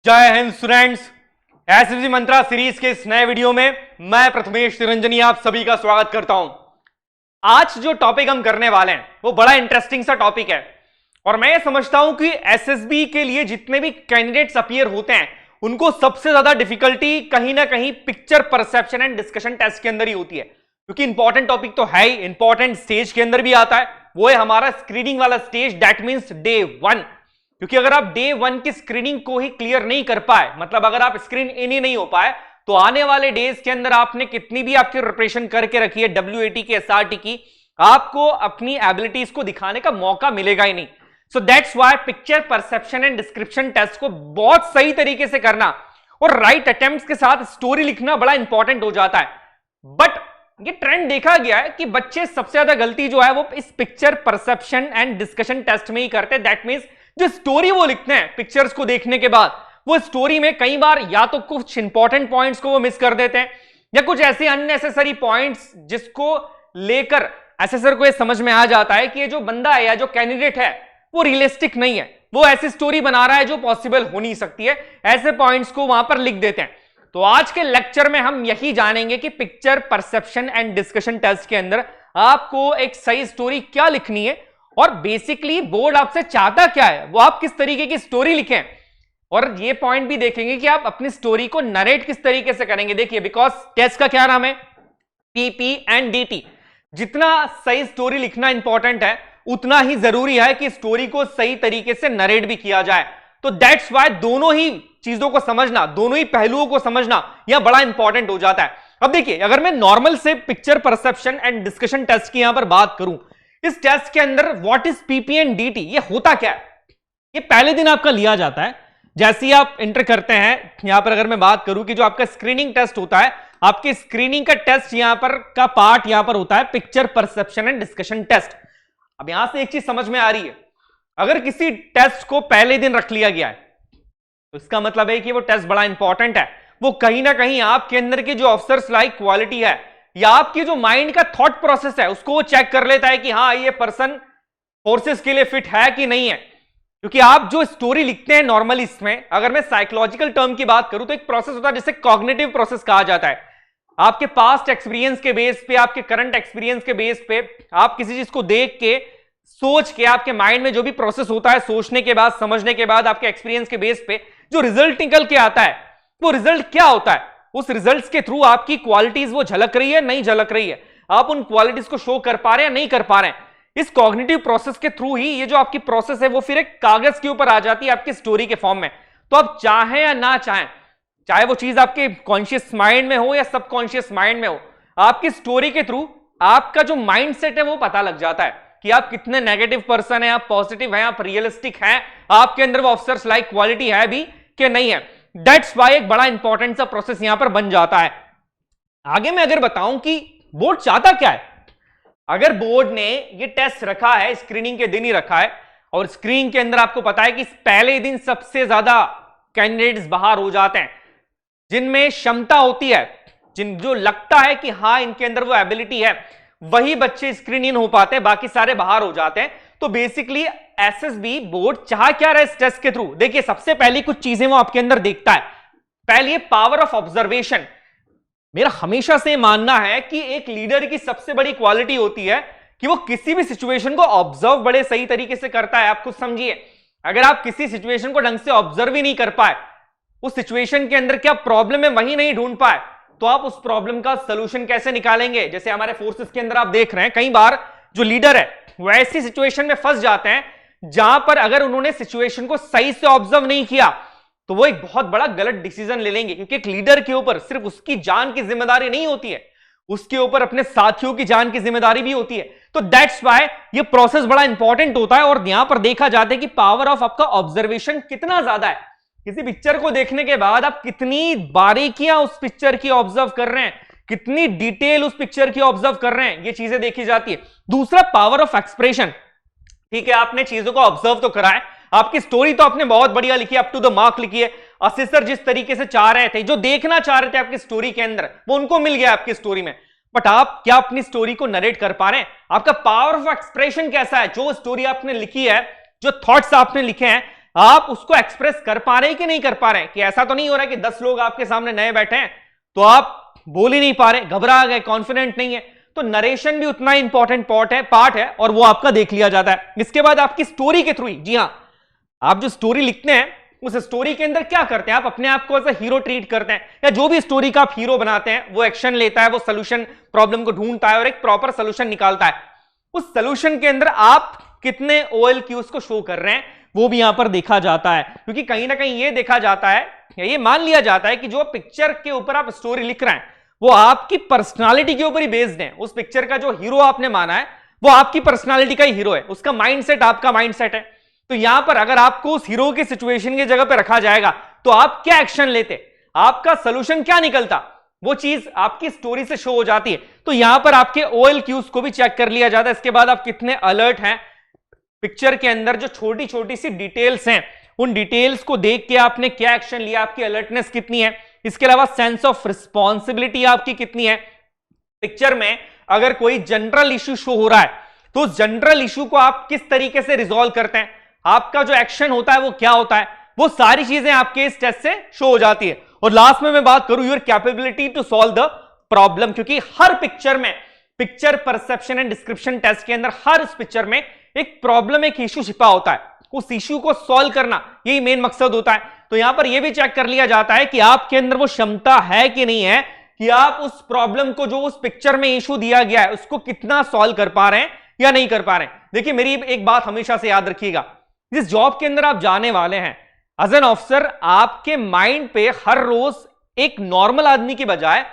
जय Hind students. SSC मंत्रा series के इस नए वीडियो में मैं प्रथमेश तिरंजनी आप सभी का स्वागत करता हूं। आज जो टॉपिक हम करने वाले हैं वो बड़ा इंटरेस्टिंग सा टॉपिक है और मैं ये समझता हूं कि एसएसबी के लिए जितने भी कैंडिडेट्स अपीयर होते हैं उनको सबसे ज्यादा डिफिकल्टी कहीं ना कहीं picture perception and discussion test के अंदर ही होती है, क्योंकि इंपॉर्टेंट टॉपिक तो है ही, इंपॉर्टेंट स्टेज के अंदर भी आता है। वो है हमारा स्क्रीनिंग वाला स्टेज, दैट मीन्स डे 1। क्योंकि अगर आप डे 1 की स्क्रीनिंग को ही क्लियर नहीं कर पाए, मतलब अगर आप स्क्रीन इन ही नहीं हो पाए, तो आने वाले डेज के अंदर आपने कितनी भी आपकी प्रिपरेशन करके रखी है WAT की, SRT की, आपको अपनी एबिलिटीज को दिखाने का मौका मिलेगा ही नहीं। So that's why picture perception and description test को बहुत सही तरीके से करना और राइट अटेम्प्ट्स के साथ स्टोरी लिखना बड़ा इंपॉर्टेंट हो जाता है। बट ये ट्रेंड देखा गया है कि बच्चे सबसे ज्यादा गलती जो है वो इस picture perception and discussion test में ही करते हैं। दैट मीन्स जो स्टोरी वो लिखते हैं पिक्चर्स को देखने के बाद, वो स्टोरी में कई बार या तो कुछ इंपॉर्टेंट पॉइंट्स को वो मिस कर देते हैं या कुछ ऐसे अननेसेसरी पॉइंट्स जिसको लेकर असेसर को ये समझ में आ जाता है कि ये जो बंदा है या जो कैंडिडेट है वो रियलिस्टिक नहीं है, वो ऐसी स्टोरी बना रहा है जो पॉसिबल हो नहीं सकती है। ऐसे पॉइंट्स को वहां पर लिख देते हैं। तो आज के लेक्चर में हम यही जानेंगे कि picture perception and discussion test के अंदर आपको एक सही स्टोरी क्या लिखनी है और बेसिकली बोर्ड आपसे चाहता क्या है, वो आप किस तरीके की स्टोरी लिखें। और ये पॉइंट भी देखेंगे कि आप अपनी स्टोरी को नरेट किस तरीके से करेंगे। देखिए, बिकॉज टेस्ट का क्या नाम है, PP एंड DT। जितना सही स्टोरी लिखना इंपॉर्टेंट है उतना ही जरूरी है कि स्टोरी को सही तरीके से नरेट भी किया जाए। तो दैट्स वाई दोनों ही चीजों को समझना, दोनों ही पहलुओं को समझना यह बड़ा इंपॉर्टेंट हो जाता है। अब देखिए, अगर मैं नॉर्मल से picture perception and discussion test की यहां पर बात करूं, इस टेस्ट के अंदर what is PP and DT, ये होता क्या है? ये पहले दिन आपका लिया जाता है जैसे ही आप एंटर करते हैं। यहां पर अगर मैं बात करूं कि जो आपका स्क्रीनिंग टेस्ट होता है, आपके स्क्रीनिंग का टेस्ट यहां पर का पार्ट यहां पर होता है picture perception and discussion test. अब यहां से एक चीज समझ में आ रही है, अगर किसी टेस्ट को पहले दिन रख लिया गया है तो इसका मतलब है कि वो टेस्ट बड़ा इंपॉर्टेंट है। वो कहीं ना कहीं आपके अंदर की जो ऑफिसर्स लाइक क्वालिटी है या आपकी जो माइंड का थॉट प्रोसेस है उसको वो चेक कर लेता है कि हाँ, ये पर्सन फोर्सेस के लिए फिट है कि नहीं है। क्योंकि आप जो स्टोरी लिखते हैं नॉर्मली, इसमें अगर मैं साइकोलॉजिकल टर्म की बात करूं तो एक प्रोसेस होता है जिसे कॉग्निटिव प्रोसेस कहा जाता है। आपके पास्ट एक्सपीरियंस के बेस पे, आपके करंट एक्सपीरियंस के बेस पे आप किसी चीज को देख के, सोच के, आपके माइंड में जो भी प्रोसेस होता है सोचने के बाद, समझने के बाद, आपके एक्सपीरियंस के बेस पे जो रिजल्ट निकल के आता है, वो रिजल्ट क्या होता है, उस रिजल्ट्स के थ्रू आपकी क्वालिटीज वो झलक रही है, नहीं झलक रही है, आप उन क्वालिटीज को शो कर पा रहे हैं, नहीं कर पा रहे हैं। इस कॉग्निटिव प्रोसेस के थ्रू ही ये जो आपकी प्रोसेस है वो फिर एक कागज के ऊपर आ जाती है आपकी स्टोरी के फॉर्म में। तो आप चाहें या ना चाहें, चाहे वो चीज आपके कॉन्शियस माइंड में हो या सबकॉन्शियस माइंड में हो, आपकी स्टोरी के थ्रू आपका जो माइंड सेट है वो पता लग जाता है कि आप कितने नेगेटिव पर्सन है, आप पॉजिटिव है, आप रियलिस्टिक है, आपके अंदर वो ऑफिसर्स लाइक क्वालिटी है भी कि नहीं है। दैट्स वाई एक बड़ा इंपॉर्टेंट सा प्रोसेस यहां पर बन जाता है। आगे मैं अगर बताऊं कि बोर्ड चाहता क्या है, अगर बोर्ड ने ये टेस्ट रखा है, स्क्रीनिंग के दिन ही रखा है, और स्क्रीनिंग के अंदर आपको पता है कि पहले दिन सबसे ज्यादा कैंडिडेट्स बाहर हो जाते हैं जिनमें क्षमता होती है, जो लगता है कि हाँ इनके अंदर वो एबिलिटी है, वही बच्चे स्क्रीन इन हो पाते हैं, बाकी सारे बाहर हो जाते हैं। तो बेसिकली एसएसबी बोर्ड चाह क्या रहा है इस टेस्ट के थ्रू? देखिए, सबसे पहली कुछ चीजें वो आपके अंदर देखता है। पहली पावर ऑफ ऑब्जर्वेशन। मेरा हमेशा से मानना है कि एक लीडर की सबसे बड़ी क्वालिटी होती है कि वो किसी भी सिचुएशन को ऑब्जर्व बड़े सही तरीके से करता है। आप खुद समझिए, अगर आप किसी सिचुएशन को ढंग से ऑब्जर्व ही नहीं कर पाए, उस सिचुएशन के अंदर क्या प्रॉब्लम है वही नहीं ढूंढ पाए, तो आप उस प्रॉब्लम का सोल्यूशन कैसे निकालेंगे? जैसे हमारे फोर्सेस के अंदर आप देख रहे हैं, कई बार जो लीडर है वो ऐसी सिचुएशन में फंस जाते हैं जहां पर अगर उन्होंने सिचुएशन को सही से ऑब्जर्व नहीं किया तो वो एक बहुत बड़ा गलत डिसीजन ले लेंगे। क्योंकि एक लीडर के ऊपर सिर्फ उसकी जान की जिम्मेदारी नहीं होती है, उसके ऊपर अपने साथियों की जान की जिम्मेदारी भी होती है। तो दैट्स वाई ये प्रोसेस बड़ा इंपॉर्टेंट होता है और यहां पर देखा जाता है कि पावर ऑफ आपका ऑब्जर्वेशन कितना ज्यादा है। किसी पिक्चर को देखने के बाद आप कितनी बारीकियां उस पिक्चर की ऑब्जर्व कर रहे हैं, कितनी डिटेल उस पिक्चर की ऑब्जर्व कर रहे हैं, ये चीजें देखी जाती है। दूसरा, पावर ऑफ एक्सप्रेशन। ठीक है, आपने चीजों को ऑब्जर्व तो करा है, आपकी स्टोरी तो आपने बहुत बढ़िया लिखी है, अप टू द मार्क लिखी है, असेसर जिस तरीके से चाह रहे थे, जो देखना चाह रहे थे आपकी स्टोरी के अंदर, वो उनको मिल गया आपकी स्टोरी में। बट आप क्या अपनी स्टोरी को नरेट कर पा रहे हैं? आपका पावर ऑफ एक्सप्रेशन कैसा है? जो स्टोरी आपने लिखी है, जो थॉट्स आपने लिखे हैं, आप उसको एक्सप्रेस कर पा रहे हैं कि नहीं कर पा रहे हैं, कि ऐसा तो नहीं हो रहा है कि 10 लोग आपके सामने नए बैठे हैं तो आप बोल ही नहीं पा रहे, घबरा गए, कॉन्फिडेंट नहीं है। तो नरेशन भी उतना इंपॉर्टेंट पार्ट है और वो आपका देख लिया जाता है। इसके बाद आपकी स्टोरी के थ्रू, जी हां, आप जो स्टोरी लिखते हैं उस स्टोरी के अंदर क्या करते हैं, आप अपने आप को एज हीरो ट्रीट करते हैं, या जो भी स्टोरी का आप हीरो बनाते हैं वो एक्शन लेता है, वो सोल्यूशन प्रॉब्लम को ढूंढता है और एक प्रॉपर सोल्यूशन निकालता है। उस सोल्यूशन के अंदर आप कितने OLQs को शो कर रहे हैं वो भी यहां पर देखा जाता है, क्योंकि कहीं ना कहीं ये देखा जाता है, ये मान लिया जाता है कि जो पिक्चर के ऊपर आप स्टोरी लिख रहे हैं वो आपकी पर्सनालिटी के ऊपर ही बेस्ड है। उस पिक्चर का जो हीरो आपने माना है वो आपकी पर्सनालिटी का ही हीरो है, उसका माइंडसेट आपका माइंडसेट है। तो यहां पर अगर आपको उस हीरो की सिचुएशन की जगह पे रखा जाएगा तो आप क्या एक्शन लेते, आपका सोल्यूशन क्या निकलता, वो चीज आपकी स्टोरी से शो हो जाती है। तो यहां पर आपके OLQs को भी चेक कर लिया जाता है। इसके बाद आप कितने अलर्ट हैं, पिक्चर के अंदर जो छोटी छोटी सी डिटेल्स हैं उन डिटेल्स को देख के आपने क्या एक्शन लिया, आपकी अलर्टनेस कितनी है। इसके अलावा सेंस ऑफ रिस्पॉन्सिबिलिटी आपकी कितनी है। पिक्चर में अगर कोई जनरल इश्यू शो हो रहा है तो उस जनरल इश्यू को आप किस तरीके से रिजॉल्व करते हैं, आपका जो एक्शन होता है वो क्या होता है, वो सारी चीजें आपके इस टेस्ट से शो हो जाती है। और लास्ट में मैं बात करूं your capability to solve the problem, क्योंकि हर पिक्चर में, picture perception and description test के अंदर हर इस पिक्चर में एक प्रॉब्लम, एक इश्यू छिपा होता है, उस इश्यू को सॉल्व करना यही मेन मकसद होता है। तो यहां पर यह भी चेक कर लिया जाता है कि आपके अंदर वो क्षमता है कि नहीं है कि आप उस प्रॉब्लम को, जो उस पिक्चर में इश्यू दिया गया है, उसको कितना सॉल्व कर पा रहे हैं या नहीं कर पा रहे हैं। देखिए मेरी एक बात हमेशा से याद रखिएगा, जिस जॉब के अंदर आप जाने वाले हैं एज एन ऑफिसर, आपके माइंड पे हर रोज एक नॉर्मल आदमी की बजाय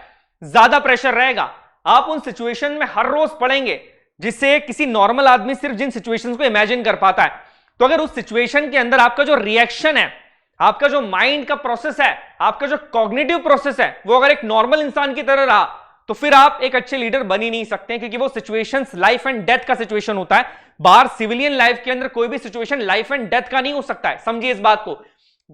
ज्यादा प्रेशर रहेगा। आप उन सिचुएशन में हर रोज पड़ेंगे जिससे किसी नॉर्मल आदमी सिर्फ जिन सिचुएशंस को इमेजिन कर पाता है। तो अगर उस सिचुएशन के अंदर आपका जो रिएक्शन है, आपका जो माइंड का प्रोसेस है, आपका जो कॉग्निटिव प्रोसेस है, वो अगर एक नॉर्मल इंसान की तरह रहा तो फिर आप एक अच्छे लीडर बन ही नहीं सकते, क्योंकि वो सिचुएशंस लाइफ एंड डेथ का सिचुएशन होता है। बाहर सिविलियन लाइफ के अंदर कोई भी सिचुएशन लाइफ एंड डेथ का नहीं हो सकता है, समझिए इस बात को।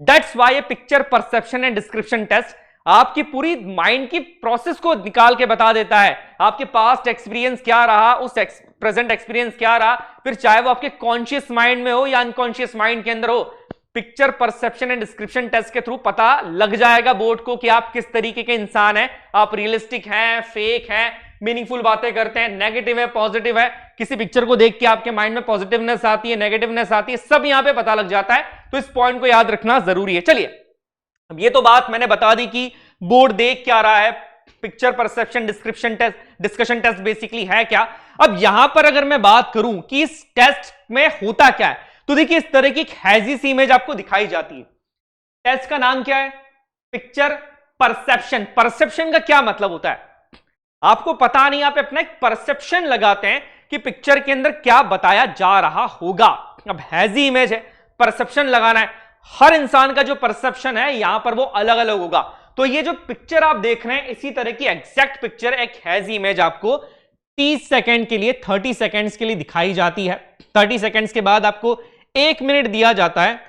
दैट्स व्हाई ये picture perception and description test आपकी पूरी माइंड की प्रोसेस को निकाल के बता देता है। आपके पास्ट एक्सपीरियंस क्या रहा, उस प्रेजेंट एक्सपीरियंस क्या रहा, फिर चाहे वो आपके कॉन्शियस माइंड में हो या अनकॉन्शियस माइंड के अंदर हो, picture perception and description test के थ्रू पता लग जाएगा बोर्ड को कि आप किस तरीके के इंसान हैं। आप रियलिस्टिक हैं, फेक हैं, मीनिंगफुल बातें करते हैं, नेगेटिव है, पॉजिटिव है, किसी पिक्चर को देख के आपके माइंड में पॉजिटिवनेस आती है, नेगेटिवनेस आती है, सब यहां पे पता लग जाता है। तो इस पॉइंट को याद रखना जरूरी है। चलिए, अब ये तो बात मैंने बता दी कि बोर्ड देख क्या रहा है, picture perception description test, discussion test basically है क्या। अब यहां पर अगर मैं बात करूं कि इस टेस्ट में होता क्या है, तो देखिए इस तरह की एक हैजी सी इमेज आपको दिखाई जाती है। टेस्ट का नाम क्या है, पिक्चर परसेप्शन। परसेप्शन का क्या मतलब होता है आपको पता नहीं, आप अपना एक परसेप्शन लगाते हैं कि पिक्चर के अंदर क्या बताया जा रहा होगा। अब हैजी इमेज है, परसेप्शन लगाना है, हर इंसान का जो परसेप्शन है यहां पर वो अलग अलग होगा। तो ये जो पिक्चर आप देख रहे हैं, इसी तरह की एग्जैक्ट पिक्चर, एक हैजी इमेज आपको 30 सेकेंड के लिए, 30 सेकेंड्स के लिए दिखाई जाती है। 30 सेकेंड्स के बाद आपको 1 मिनट दिया जाता है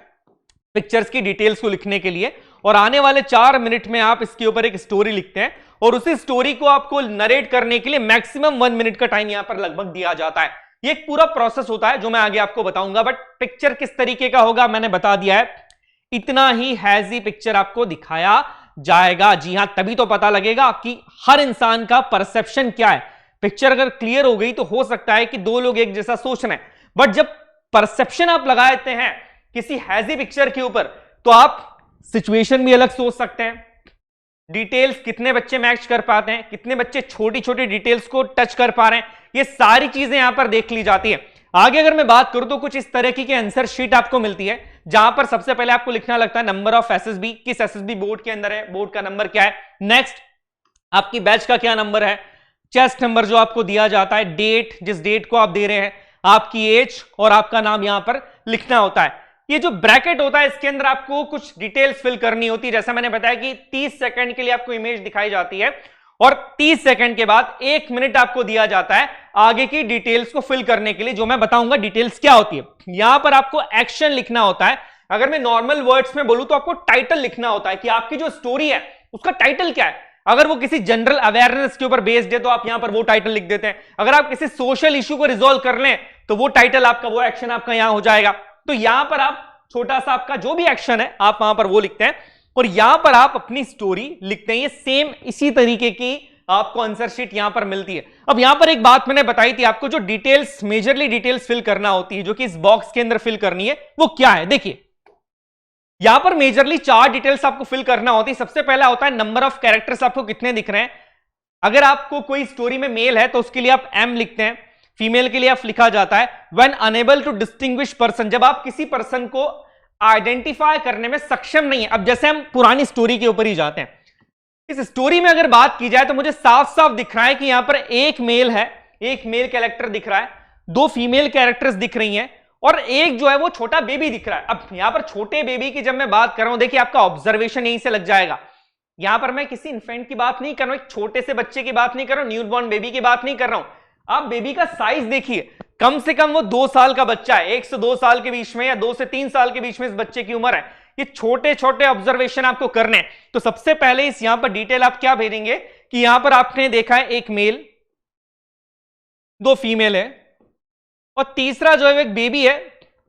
पिक्चर्स की डिटेल्स को लिखने के लिए, और आने वाले 4 मिनट में आप इसके ऊपर एक स्टोरी लिखते हैं, और उसी स्टोरी को आपको नरेट करने के लिए मैक्सिमम 1 मिनट का टाइम यहां पर लगभग दिया जाता है। ये एक पूरा प्रोसेस होता है जो मैं आगे आपको बताऊंगा, बट पिक्चर किस तरीके का होगा मैंने बता दिया है। इतना ही हैजी पिक्चर आपको दिखाया जाएगा। जी हां, तभी तो पता लगेगा कि हर इंसान का परसेप्शन क्या है। पिक्चर अगर क्लियर हो गई तो हो सकता है कि 2 लोग एक जैसा सोच रहे हैं, बट जब परसेप्शन आप लगा देते हैं किसी हैजी पिक्चर के ऊपर तो आप सिचुएशन भी अलग सोच सकते हैं, डिटेल्स कितने बच्चे मैच कर पाते हैं, कितने बच्चे छोटी छोटी डिटेल्स को टच कर पा रहे हैं, ये सारी चीजें यहां पर देख ली जाती है। आगे अगर मैं बात करूं तो कुछ इस तरह की आंसर शीट आपको मिलती है, जहां पर सबसे पहले आपको लिखना लगता है नंबर ऑफ एसएसबी, किस एसएसबी बोर्ड के अंदर है, बोर्ड का नंबर क्या है, नेक्स्ट आपकी बैच का क्या नंबर है, चेस्ट नंबर जो आपको दिया जाता है, डेट, जिस डेट को आप दे रहे हैं, आपकी एज और आपका नाम यहां पर लिखना होता है। ये जो ब्रैकेट होता है इसके अंदर आपको कुछ डिटेल्स फिल करनी होती है। जैसा मैंने बताया कि 30 सेकंड के लिए आपको इमेज दिखाई जाती है और 30 सेकंड के बाद 1 मिनट आपको दिया जाता है आगे की डिटेल्स को फिल करने के लिए, जो मैं बताऊंगा डिटेल्स क्या होती है। यहां पर आपको एक्शन लिखना होता है। अगर मैं नॉर्मल वर्ड्स में बोलूं तो आपको टाइटल लिखना होता है कि आपकी जो स्टोरी है उसका टाइटल क्या है। अगर वो किसी जनरल अवेयरनेस के ऊपर बेस्ड है तो आप यहां पर वो टाइटल लिख देते हैं। अगर आप किसी सोशल इश्यू को रिजॉल्व कर लें तो वो टाइटल आपका, वो एक्शन आपका यहां हो जाएगा। तो यहां पर आप छोटा सा आपका जो भी एक्शन है आप वहां पर वो लिखते हैं और यहां पर आप अपनी स्टोरी लिखते हैं। ये सेम इसी तरीके की आपको आंसर शीट यहां पर मिलती है। अब यहां पर एक बात मैंने बताई थी आपको, जो डिटेल्स मेजरली डिटेल्स फिल करना होती है, जो कि इस बॉक्स के अंदर फिल करनी है, वो क्या है? देखिए यहां पर मेजरली 4 डिटेल्स आपको फिल करना होती है। सबसे पहला होता है नंबर ऑफ कैरेक्टर्स, आपको कितने दिख रहे हैं। अगर आपको कोई स्टोरी में मेल है तो उसके लिए आप M लिखते हैं, फीमेल के लिए आप लिखा जाता है when unable to distinguish person, जब आप किसी पर्सन को आइडेंटिफाई करने में सक्षम नहीं है। अब जैसे हम पुरानी स्टोरी के ऊपर ही जाते हैं, इस स्टोरी में अगर बात की जाए तो मुझे साफ साफ दिख रहा है कि यहां पर एक मेल है, एक मेल कैरेक्टर दिख रहा है, 2 फीमेल कैरेक्टर्स दिख रही हैं और एक जो है वो छोटा बेबी दिख रहा है। अब यहां पर छोटे बेबी की जब मैं बात कर रहा हूं, देखिए आपका ऑब्जर्वेशन यहीं से लग जाएगा। यहां पर मैं किसी इन्फेंट की बात नहीं कर रहा हूं, एक छोटे से बच्चे की बात नहीं कर रहा हूं, न्यूबॉर्न बेबी की बात नहीं कर रहा हूं। आप बेबी का साइज देखिए, कम से कम वो 2 साल का बच्चा है, 1 से 2 साल के बीच में या 2 से 3 साल के बीच में इस बच्चे की उम्र है। ये छोटे छोटे ऑब्जर्वेशन आपको करने हैं। तो सबसे पहले इस यहां पर डिटेल आप क्या भेजेंगे कि यहां पर आपने देखा है एक मेल, 2 फीमेल है और तीसरा जो है एक बेबी है,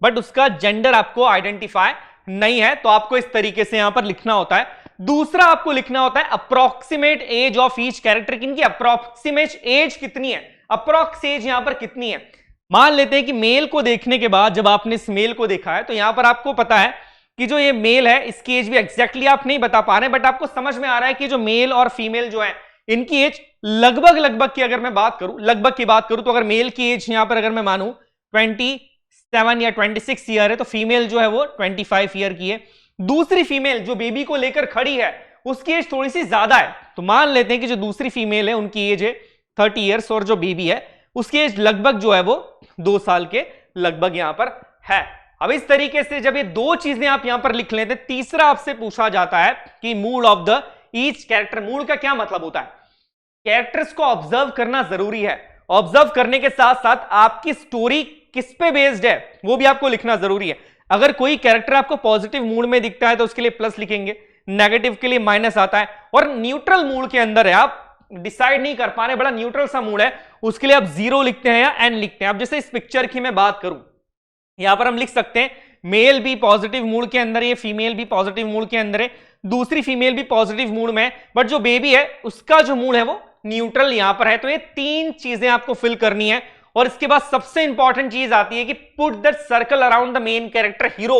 बट उसका जेंडर आपको आइडेंटिफाई नहीं है। तो आपको इस तरीके से यहां पर लिखना होता है। दूसरा आपको लिखना होता है approximate age of each character, किनकी अप्रोक्सीमेट एज कितनी है, अप्रोक्स एज यहां पर कितनी है। मान लेते हैं कि मेल को देखने के बाद जब आपने इस मेल को देखा है तो यहां पर आपको पता है कि जो ये मेल है इसकी एज भी एग्जैक्टली आप नहीं बता पा रहे, बट आपको समझ में आ रहा है कि जो मेल और फीमेल जो है इनकी एज लगभग की अगर मैं बात करूं, लगभग की बात करूं तो अगर मेल की एज यहां पर अगर मैं मानूं 27 या 26 ईयर है तो फीमेल जो है वो 25 ईयर की है। दूसरी फीमेल जो बेबी को लेकर खड़ी है उसकी एज थोड़ी सी ज्यादा है, तो मान लेते हैं कि जो दूसरी फीमेल है उनकी एज है 30 ईयर्स और जो बेबी है उसकी एज लगभग जो है वो 2 साल के लगभग यहां पर है। अब इस तरीके से जब ये 2 चीजें आप यहां पर लिख लेते हैं, तीसरा आपसे पूछा जाता है कि mood off the each character. Mood का क्या मतलब होता है? कैरेक्टर्स को ऑब्जर्व करना जरूरी है, ऑब्जर्व करने के साथ साथ आपकी स्टोरी किस पे बेस्ड है वो भी आपको लिखना जरूरी है। अगर कोई कैरेक्टर आपको पॉजिटिव मूड में दिखता है तो उसके लिए प्लस लिखेंगे, नेगेटिव के लिए माइनस आता है, और न्यूट्रल मूड के अंदर है, आप डिसाइड नहीं कर पा रहे, बड़ा न्यूट्रल सा मूड है, उसके लिए आप 0 लिखते हैं या N लिखते हैं। अब जैसे इस पिक्चर की मैं बात करूं, यहां पर हम लिख सकते हैं मेल भी पॉजिटिव मूड के अंदर है, फीमेल भी पॉजिटिव मूड के अंदर है, दूसरी फीमेल भी पॉजिटिव मूड में है, बट जो बेबी है उसका जो मूड है वो न्यूट्रल यहां पर है। तो ये 3 चीजें आपको फिल करनी है। और इसके बाद सबसे इंपॉर्टेंट चीज आती है कि put that circle around the main character hero.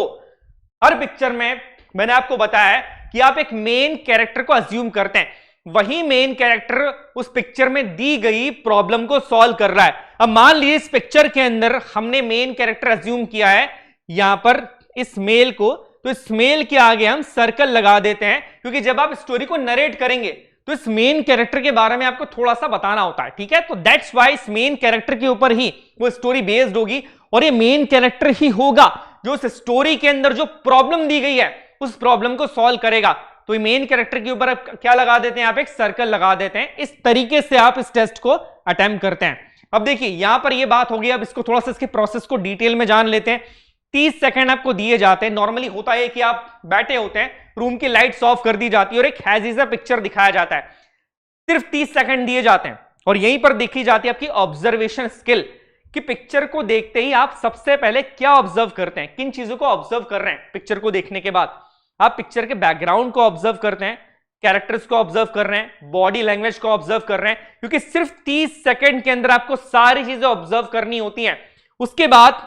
Her picture में मैंने आपको बताया है कि आप एक मेन कैरेक्टर को अज्यूम करते हैं, वही मेन कैरेक्टर उस पिक्चर में दी गई प्रॉब्लम को सॉल्व कर रहा है। अब मान लीजिए इस पिक्चर के अंदर हमने मेन कैरेक्टर अज्यूम किया है यहां पर इस मेल को, तो इस मेल के आगे हम सर्कल लगा देते हैं, क्योंकि जब आप स्टोरी को नरेट करेंगे तो इस मेन कैरेक्टर के बारे में आपको थोड़ा सा बताना होता है, ठीक है। तो दैट्स वाई इस मेन कैरेक्टर के ऊपर ही वो स्टोरी बेस्ड होगी, और ये मेन कैरेक्टर ही होगा जो इस स्टोरी के अंदर जो प्रॉब्लम दी गई है उस प्रॉब्लम को सॉल्व करेगा। तो ये मेन कैरेक्टर के ऊपर आप क्या लगा देते हैं, आप एक सर्कल लगा देते हैं। इस तरीके से आप इस टेस्ट को अटेम्प्ट करते हैं। अब देखिए यहां पर ये बात होगी, अब इसको थोड़ा सा इसके प्रोसेस को डिटेल में जान लेते हैं। 30 सेकंड आपको दिए जाते हैं। नॉर्मली होता है कि आप बैठे होते हैं, रूम की लाइट्स ऑफ कर दी जाती है और एक हैज़ी पिक्चर दिखाया जाता है। सिर्फ 30 सेकंड दिए जाते हैं और यहीं पर देखी जाती है आपकी ऑब्जर्वेशन स्किल कि पिक्चर को देखते ही आप सबसे पहले क्या ऑब्जर्व करते हैं, किन चीजों को ऑब्जर्व कर रहे हैं। पिक्चर को देखने के बाद आप पिक्चर के बैकग्राउंड को ऑब्जर्व करते हैं, कैरेक्टर्स को ऑब्जर्व कर रहे हैं, बॉडी लैंग्वेज को ऑब्जर्व कर रहे हैं, क्योंकि सिर्फ 30 सेकंड के अंदर आपको सारी चीजें ऑब्जर्व करनी होती हैं। उसके बाद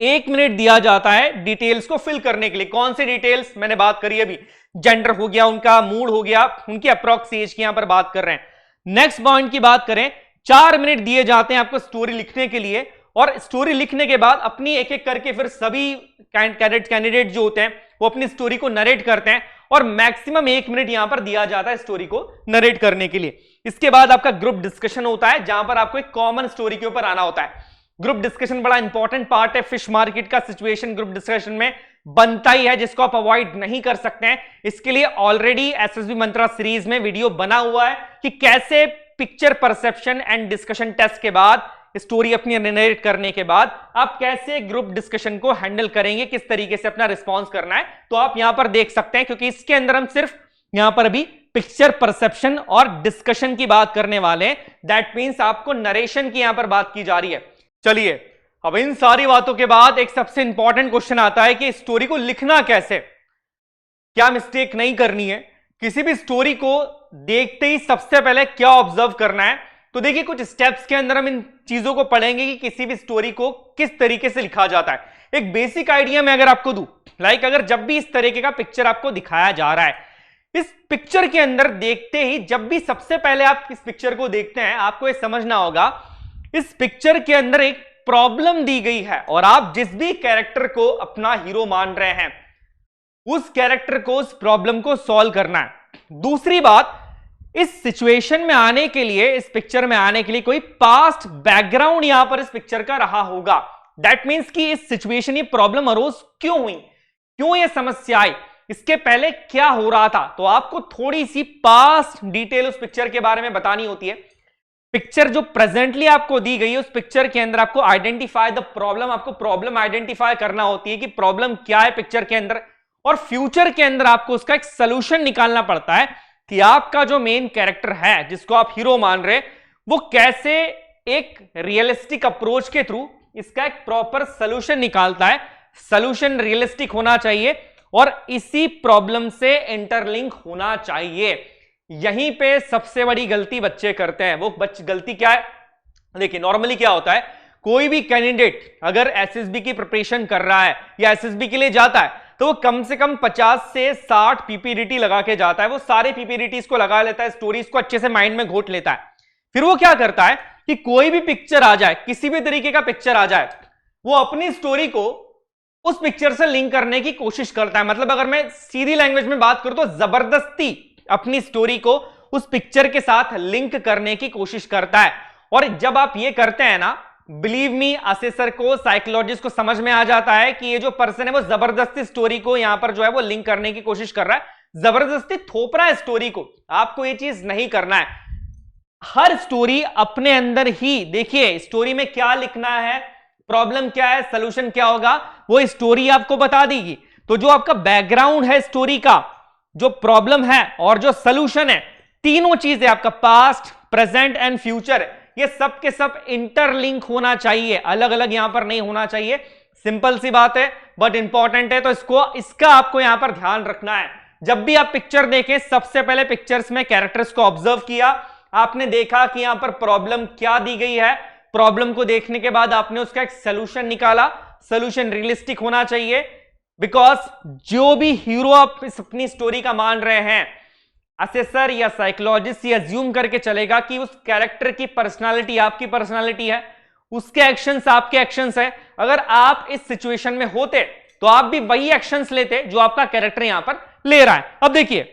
1 मिनट दिया जाता है डिटेल्स को फिल करने के लिए। कौन सी डिटेल्स मैंने बात करी अभी, जेंडर हो गया, उनका मूड हो गया, उनकी अप्रॉक्स एज की यहां पर बात कर रहे हैं। नेक्स्ट पॉइंट की बात करें, 4 मिनट दिए जाते हैं आपको स्टोरी लिखने के लिए, और स्टोरी लिखने के बाद अपनी एक एक करके फिर सभी कैंडिडेट जो होते हैं वो अपनी स्टोरी को नरेट करते हैं, और मैक्सिमम 1 मिनट यहां पर दिया जाता है स्टोरी को नरेट करने के लिए। इसके बाद आपका ग्रुप डिस्कशन होता है, जहां पर आपको एक कॉमन स्टोरी के ऊपर आना होता है। ग्रुप डिस्कशन बड़ा इंपॉर्टेंट पार्ट है फिश मार्केट का। सिचुएशन ग्रुप डिस्कशन में बनता ही है, जिसको आप अवॉइड नहीं कर सकते हैं। इसके लिए ऑलरेडी एसएसबी मंत्रा सीरीज में वीडियो बना हुआ है कि कैसे picture perception and discussion test के बाद, स्टोरी अपनी नरेट करने के बाद आप कैसे ग्रुप डिस्कशन को हैंडल करेंगे, किस तरीके से अपना रिस्पॉन्स करना है। तो आप यहां पर देख सकते हैं, क्योंकि इसके अंदर हम सिर्फ यहां पर अभी पिक्चर परसेप्शन और डिस्कशन की बात करने वाले हैं। दैट मीन्स आपको नरेशन की यहां पर बात की जा रही है। चलिए अब इन सारी बातों के बाद एक सबसे इंपॉर्टेंट क्वेश्चन आता है कि स्टोरी को लिखना कैसे, क्या मिस्टेक नहीं करनी है, किसी भी स्टोरी को देखते ही सबसे पहले क्या ऑब्जर्व करना है। तो देखिए कुछ स्टेप्स के अंदर हम इन चीजों को पढ़ेंगे कि किसी भी स्टोरी को किस तरीके से लिखा जाता है। एक बेसिक आइडिया मैं अगर आपको दूं, लाइक अगर जब भी इस तरीके का पिक्चर आपको दिखाया जा रहा है, इस पिक्चर के अंदर देखते ही जब भी सबसे पहले आप इस पिक्चर को देखते हैं, आपको यह समझना होगा इस पिक्चर के अंदर एक प्रॉब्लम दी गई है और आप जिस भी कैरेक्टर को अपना हीरो मान रहे हैं उस कैरेक्टर को उस प्रॉब्लम को सॉल्व करना है। दूसरी बात, इस सिचुएशन में आने के लिए, इस पिक्चर में आने के लिए कोई पास्ट बैकग्राउंड यहां पर इस पिक्चर का रहा होगा। दैट मीन्स कि इस सिचुएशन, ये प्रॉब्लम अरोज क्यों हुई, क्यों ये समस्या आई, इसके पहले क्या हो रहा था। तो आपको थोड़ी सी पास्ट डिटेल उस पिक्चर के बारे में बतानी होती है। पिक्चर जो प्रेजेंटली आपको दी गई है उस पिक्चर के अंदर आपको आइडेंटिफाई द प्रॉब्लम, आपको प्रॉब्लम आइडेंटिफाई करना होती है कि प्रॉब्लम क्या है पिक्चर के अंदर, और फ्यूचर के अंदर आपको उसका एक सोल्यूशन निकालना पड़ता है कि आपका जो मेन कैरेक्टर है जिसको आप हीरो मान रहे, वो कैसे एक रियलिस्टिक अप्रोच के थ्रू इसका एक प्रॉपर सोल्यूशन निकालता है। सोल्यूशन रियलिस्टिक होना चाहिए और इसी प्रॉब्लम से इंटरलिंक होना चाहिए। यहीं पे सबसे बड़ी गलती बच्चे करते हैं। वो गलती क्या है, देखिए नॉर्मली क्या होता है, कोई भी कैंडिडेट अगर एसएसबी की प्रिपरेशन कर रहा है या एसएसबी के लिए जाता है तो वो कम से कम 50 से 60 पीपीडीटी लगा के जाता है। वो सारे पीपीडीटीज को लगा लेता है, स्टोरीज को अच्छे से माइंड में घोट लेता है। फिर वो क्या करता है कि कोई भी पिक्चर आ जाए, किसी भी तरीके का पिक्चर आ जाए, वो अपनी स्टोरी को उस पिक्चर से लिंक करने की कोशिश करता है। मतलब अगर मैं सीधी लैंग्वेज में बात करूं तो जबरदस्ती अपनी स्टोरी को उस पिक्चर के साथ लिंक करने की कोशिश करता है। और जब आप ये करते हैं ना, बिलीव मी, असेसर को, साइकोलॉजिस्ट को समझ में आ जाता है कि ये जो पर्सन है वो जबरदस्ती स्टोरी को यहां पर जो है वो लिंक करने की कोशिश कर रहा है, जबरदस्ती थोप रहा है स्टोरी को। आपको ये चीज नहीं करना है। हर स्टोरी अपने अंदर ही, देखिए स्टोरी में क्या लिखना है, प्रॉब्लम क्या है, सोल्यूशन क्या होगा, वो स्टोरी आपको बता देगी। तो जो आपका बैकग्राउंड है स्टोरी का, जो प्रॉब्लम है और जो सोल्यूशन है, तीनों चीजें आपका पास्ट, प्रेजेंट एंड फ्यूचर, ये सब के सब इंटरलिंक होना चाहिए, अलग अलग यहां पर नहीं होना चाहिए। सिंपल सी बात है बट इंपॉर्टेंट है, तो इसका आपको यहां पर ध्यान रखना है। जब भी आप पिक्चर देखें, सबसे पहले पिक्चर्स में कैरेक्टर्स को ऑब्जर्व किया, आपने देखा कि यहां पर प्रॉब्लम क्या दी गई है, प्रॉब्लम को देखने के बाद आपने उसका एक सोल्यूशन निकाला। सोल्यूशन रियलिस्टिक होना चाहिए, बिकॉज जो भी हीरो आप अपनी स्टोरी का मान रहे हैं, असेसर या साइकोलॉजिस्ट ये अज्यूम करके चलेगा कि उस कैरेक्टर की पर्सनालिटी आपकी पर्सनालिटी है, उसके एक्शंस आपके एक्शंस है। अगर आप इस सिचुएशन में होते तो आप भी वही एक्शंस लेते जो आपका कैरेक्टर यहां पर ले रहा है। अब देखिए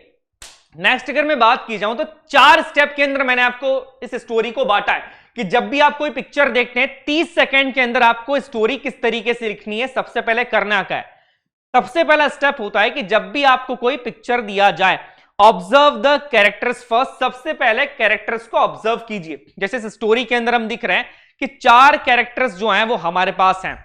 नेक्स्ट अगर मैं बात की जाऊं तो 4 स्टेप के अंदर मैंने आपको इस स्टोरी को बांटा है कि जब भी आप कोई पिक्चर देखते हैं 30 सेकंड के अंदर आपको स्टोरी किस तरीके से लिखनी है। सबसे पहले करना क्या है, सबसे पहला स्टेप होता है कि जब भी आपको कोई पिक्चर दिया जाए, ऑब्जर्व द कैरेक्टर्स फर्स्ट। सबसे पहले कैरेक्टर्स को ऑब्जर्व कीजिए। जैसे इस स्टोरी के अंदर हम दिख रहे हैं कि 4 कैरेक्टर्स जो हैं वो हमारे पास हैं।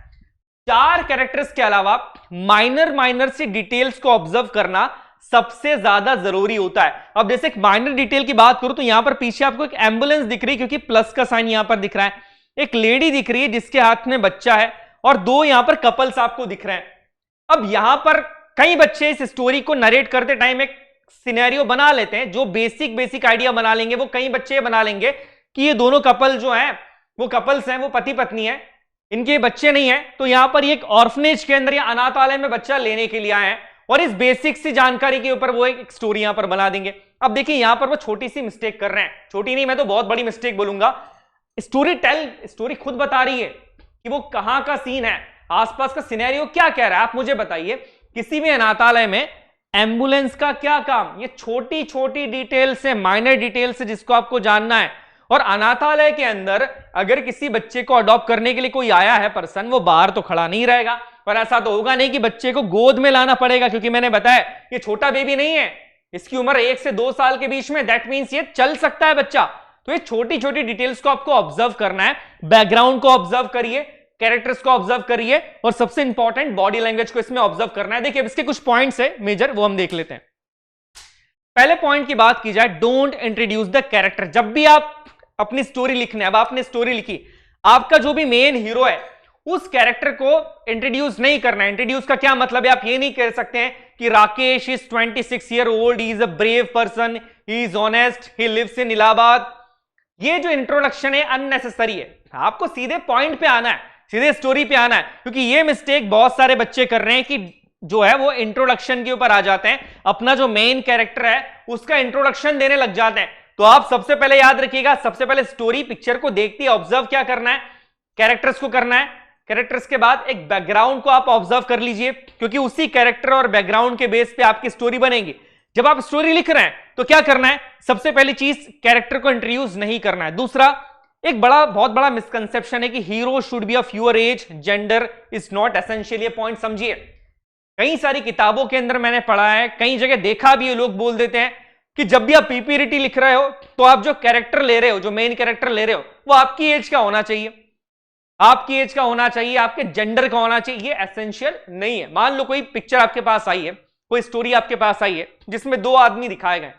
4 कैरेक्टर्स के अलावा माइनर सी डिटेल्स को ऑब्जर्व करना सबसे ज्यादा जरूरी होता है। अब जैसे एक माइनर डिटेल की बात करूं तो यहां पर पीछे आपको एक एम्बुलेंस दिख रही है क्योंकि प्लस का साइन यहां पर दिख रहा है। एक लेडी दिख रही है जिसके हाथ में बच्चा है और 2 यहां पर कपल्स आपको दिख रहे हैं। अब यहां पर कई बच्चे इस स्टोरी को नरेट करते टाइम एक सिनेरियो बना लेते हैं, जो बेसिक आइडिया बना लेंगे। वो कई बच्चे बना लेंगे कि ये दोनों कपल जो हैं वो कपल्स हैं, वो पति पत्नी है, इनके बच्चे नहीं है, तो यहां पर एक ऑर्फनेज के अंदर या अनाथालय में बच्चा लेने के लिए आए हैं और इस बेसिक सी जानकारी के ऊपर वो एक स्टोरी यहां पर बना देंगे। अब देखिए यहां पर वो छोटी सी मिस्टेक कर रहे हैं, छोटी नहीं मैं तो बहुत बड़ी मिस्टेक बोलूंगा। स्टोरी खुद बता रही है कि वो कहां का सीन है, आसपास का सिनेरियो क्या कह रहा है। आप मुझे बताइए किसी भी अनाथालय में एम्बुलेंस का क्या काम, ये छोटी छोटी डिटेल से, माइनर डिटेल से जिसको आपको जानना है। और अनाथालय के अंदर अगर किसी बच्चे को अडॉप्ट करने के लिए कोई आया है पर्सन, वो बाहर तो खड़ा नहीं रहेगा। और ऐसा तो होगा नहीं कि बच्चे को गोद में लाना पड़ेगा, क्योंकि मैंने बताया ये छोटा बेबी नहीं है, इसकी उम्र 1 से 2 साल के बीच में, दैट मीन्स ये चल सकता है बच्चा। तो ये छोटी छोटी डिटेल्स को आपको ऑब्जर्व करना है। बैकग्राउंड को ऑब्जर्व करिए, कैरेक्टर्स को ऑब्जर्व करिए और सबसे इंपॉर्टेंट बॉडी लैंग्वेज को इसमें ऑब्जर्व करना है। देखिए इसके कुछ पॉइंट्स है मेजर, वो हम देख लेते हैं। पहले पॉइंट की बात की जाए, डोंट इंट्रोड्यूस द कैरेक्टर। जब भी आप अपनी स्टोरी लिखने, अब आपने स्टोरी लिखी, आपका जो भी मेन हीरो है उस कैरेक्टर को इंट्रोड्यूस नहीं करना है। इंट्रोड्यूस का क्या मतलब है, आप ये नहीं कह सकते हैं कि Rakesh is 26 year old, he is a brave person, he is honest, he lives in Allahabad. ये जो इंट्रोडक्शन है अननेसेसरी है, आपको सीधे पॉइंट पे आना है, सीधे स्टोरी पे आना है, क्योंकि ये मिस्टेक बहुत सारे बच्चे कर रहे हैं कि जो है वो इंट्रोडक्शन के ऊपर आ जाते हैं, अपना जो मेन कैरेक्टर है उसका इंट्रोडक्शन देने लग जाते हैं। तो आप सबसे पहले याद रखिएगा, सबसे पहले स्टोरी पिक्चर को देखते ही ऑब्जर्व क्या करना है, कैरेक्टर्स को करना है। कैरेक्टर्स के बाद एक बैकग्राउंड को आप ऑब्जर्व कर लीजिए, क्योंकि उसी कैरेक्टर और बैकग्राउंड के बेस पे आपकी स्टोरी बनेगी। जब आप स्टोरी लिख रहे हैं तो क्या करना है, सबसे पहली चीज कैरेक्टर को इंट्रोड्यूस नहीं करना है। दूसरा, एक बहुत बड़ा मिसकंसेप्शन है कि hero should be of your age, gender is not essential. ये पॉइंट समझिए, कई सारी किताबों के अंदर मैंने पढ़ा है, कई जगह देखा भी, लोग बोल देते हैं कि जब भी आप पीपीआरटी लिख रहे हो तो आप जो कैरेक्टर ले रहे हो, जो मेन कैरेक्टर ले रहे हो, वो आपकी एज का होना चाहिए, आपकी एज का होना चाहिए, आपके जेंडर का होना चाहिए। ये एसेंशियल नहीं है। मान लो कोई पिक्चर आपके पास आई है, कोई स्टोरी आपके पास आई है जिसमें दो आदमी दिखाए गए,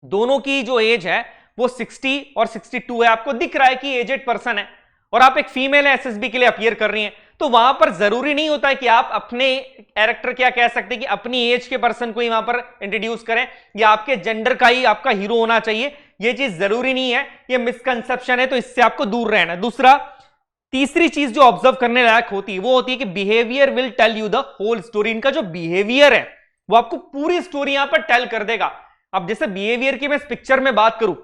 दोनों की जो एज है वो 60 और 62 है, आपको दिख रहा है कि एजेड पर्सन है, और आप एक फीमेल एसएसबी के लिए अपीयर कर रही हैं, तो वहां पर जरूरी नहीं होता है कि आप अपने कैरेक्टर क्या कह सकते हैं कि अपनी एज के पर्सन को ही वहां पर इंट्रोड्यूस करें, या आपके जेंडर का ही आपका हीरो होना चाहिए। ये चीज जरूरी नहीं है, ये मिसकंसेप्शन है, तो इससे आपको दूर रहना है। दूसरा, तीसरी चीज जो ऑब्जर्व करने लायक होती है वो होती है कि behaviour will tell you the whole story. इनका जो बिहेवियर है वो आपको पूरी स्टोरी यहां पर टेल कर देगा। अब जैसे बिहेवियर की मैं इस पिक्चर में बात करूं,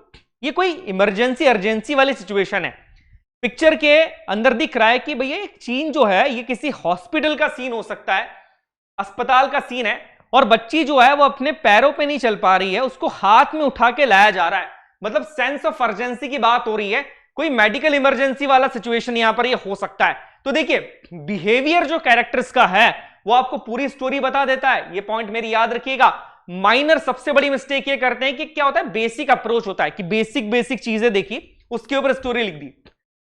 ये कोई इमरजेंसी अर्जेंसी वाली सिचुएशन है, पिक्चर के अंदर दिख रहा है कि भैया एक सीन जो है ये किसी हॉस्पिटल का सीन हो सकता है, अस्पताल का सीन है, और बच्ची जो है वो अपने पैरों पे नहीं चल पा रही है, उसको हाथ में उठा के लाया जा रहा है, मतलब सेंस ऑफ अर्जेंसी की बात हो रही है, कोई मेडिकल इमरजेंसी वाला सिचुएशन यहां पर ये हो सकता है। तो देखिए, बिहेवियर जो कैरेक्टर्स का है वो आपको पूरी स्टोरी बता देता है, ये पॉइंट मेरी याद रखिएगा। माइनर सबसे बड़ी मिस्टेक ये करते हैं कि क्या होता है, बेसिक अप्रोच होता है कि बेसिक चीजें देखी, उसके ऊपर स्टोरी लिख दी।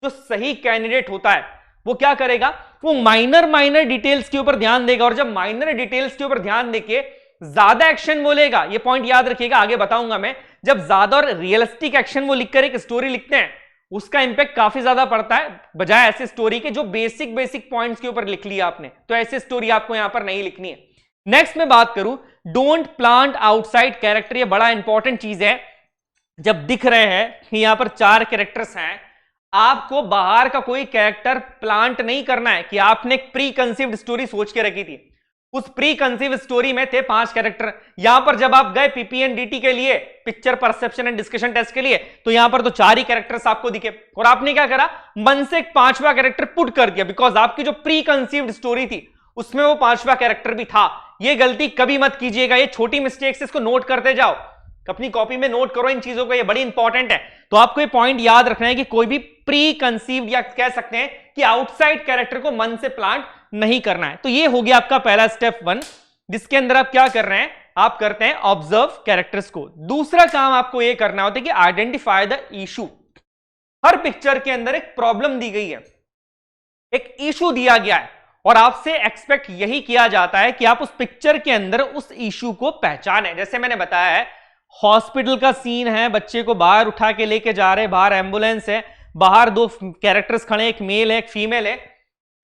जो सही कैंडिडेट होता है वो क्या करेगा, वो माइनर डिटेल्स के ऊपर ध्यान देगा, और जब माइनर डिटेल्स के ऊपर ध्यान देके ज्यादा एक्शन बोलेगा, ये पॉइंट याद रखिएगा, आगे बताऊंगा मैं, जब ज्यादा और रियलिस्टिक एक्शन वो लिखकर एक स्टोरी लिखते हैं उसका इंपैक्ट काफी ज्यादा पड़ता है, बजाय ऐसी स्टोरी के जो बेसिक पॉइंट्स के ऊपर लिख लिया आपने। तो ऐसी स्टोरी आपको यहां पर नहीं लिखनी है। नेक्स्ट मैं बात करूं, डोंट प्लांट आउटसाइड कैरेक्टर। ये बड़ा इंपॉर्टेंट चीज है। जब दिख रहे हैं कि यहां पर 4 कैरेक्टर्स हैं, आपको बाहर का कोई कैरेक्टर प्लांट नहीं करना है कि आपने एक प्री कंसीव्ड स्टोरी सोच के रखी थी, उस प्री कंसीव्ड स्टोरी में थे 5 कैरेक्टर। यहां पर जब आप गए पीपीएनडीटी के लिए, picture perception and discussion test के लिए, तो यहां पर तो 4 ही कैरेक्टर्स आपको दिखे, और आपने क्या करा, मन से एक 5वां कैरेक्टर पुट कर दिया, बिकॉज आपकी जो प्री कंसीव्ड स्टोरी थी उसमें वो 5वां कैरेक्टर भी था। ये गलती कभी मत कीजिएगा, ये छोटी मिस्टेक्स, इसको नोट करते जाओ, अपनी कॉपी में नोट करो इन चीजों को, ये बड़ी इंपॉर्टेंट है। तो आपको ये पॉइंट याद रखना है कि कोई भी प्री कंसीव्ड या कह सकते हैं कि आउटसाइड कैरेक्टर को मन से प्लांट नहीं करना है। तो ये हो गया आपका पहला स्टेप 1, जिसके अंदर आप क्या कर रहे हैं, आप करते हैं ऑब्जर्व कैरेक्टर्स को। दूसरा काम आपको ये करना होता है कि identify the issue. Her picture के अंदर एक प्रॉब्लम दी गई है, एक इशू दिया गया है, और आपसे एक्सपेक्ट यही किया जाता है कि आप उस पिक्चर के अंदर उस इशू को पहचाने। जैसे मैंने बताया है, हॉस्पिटल का सीन है, बच्चे को बाहर उठा के लेके जा रहे हैं, बाहर एम्बुलेंस है, बाहर 2 कैरेक्टर्स खड़े, एक मेल है एक फीमेल है,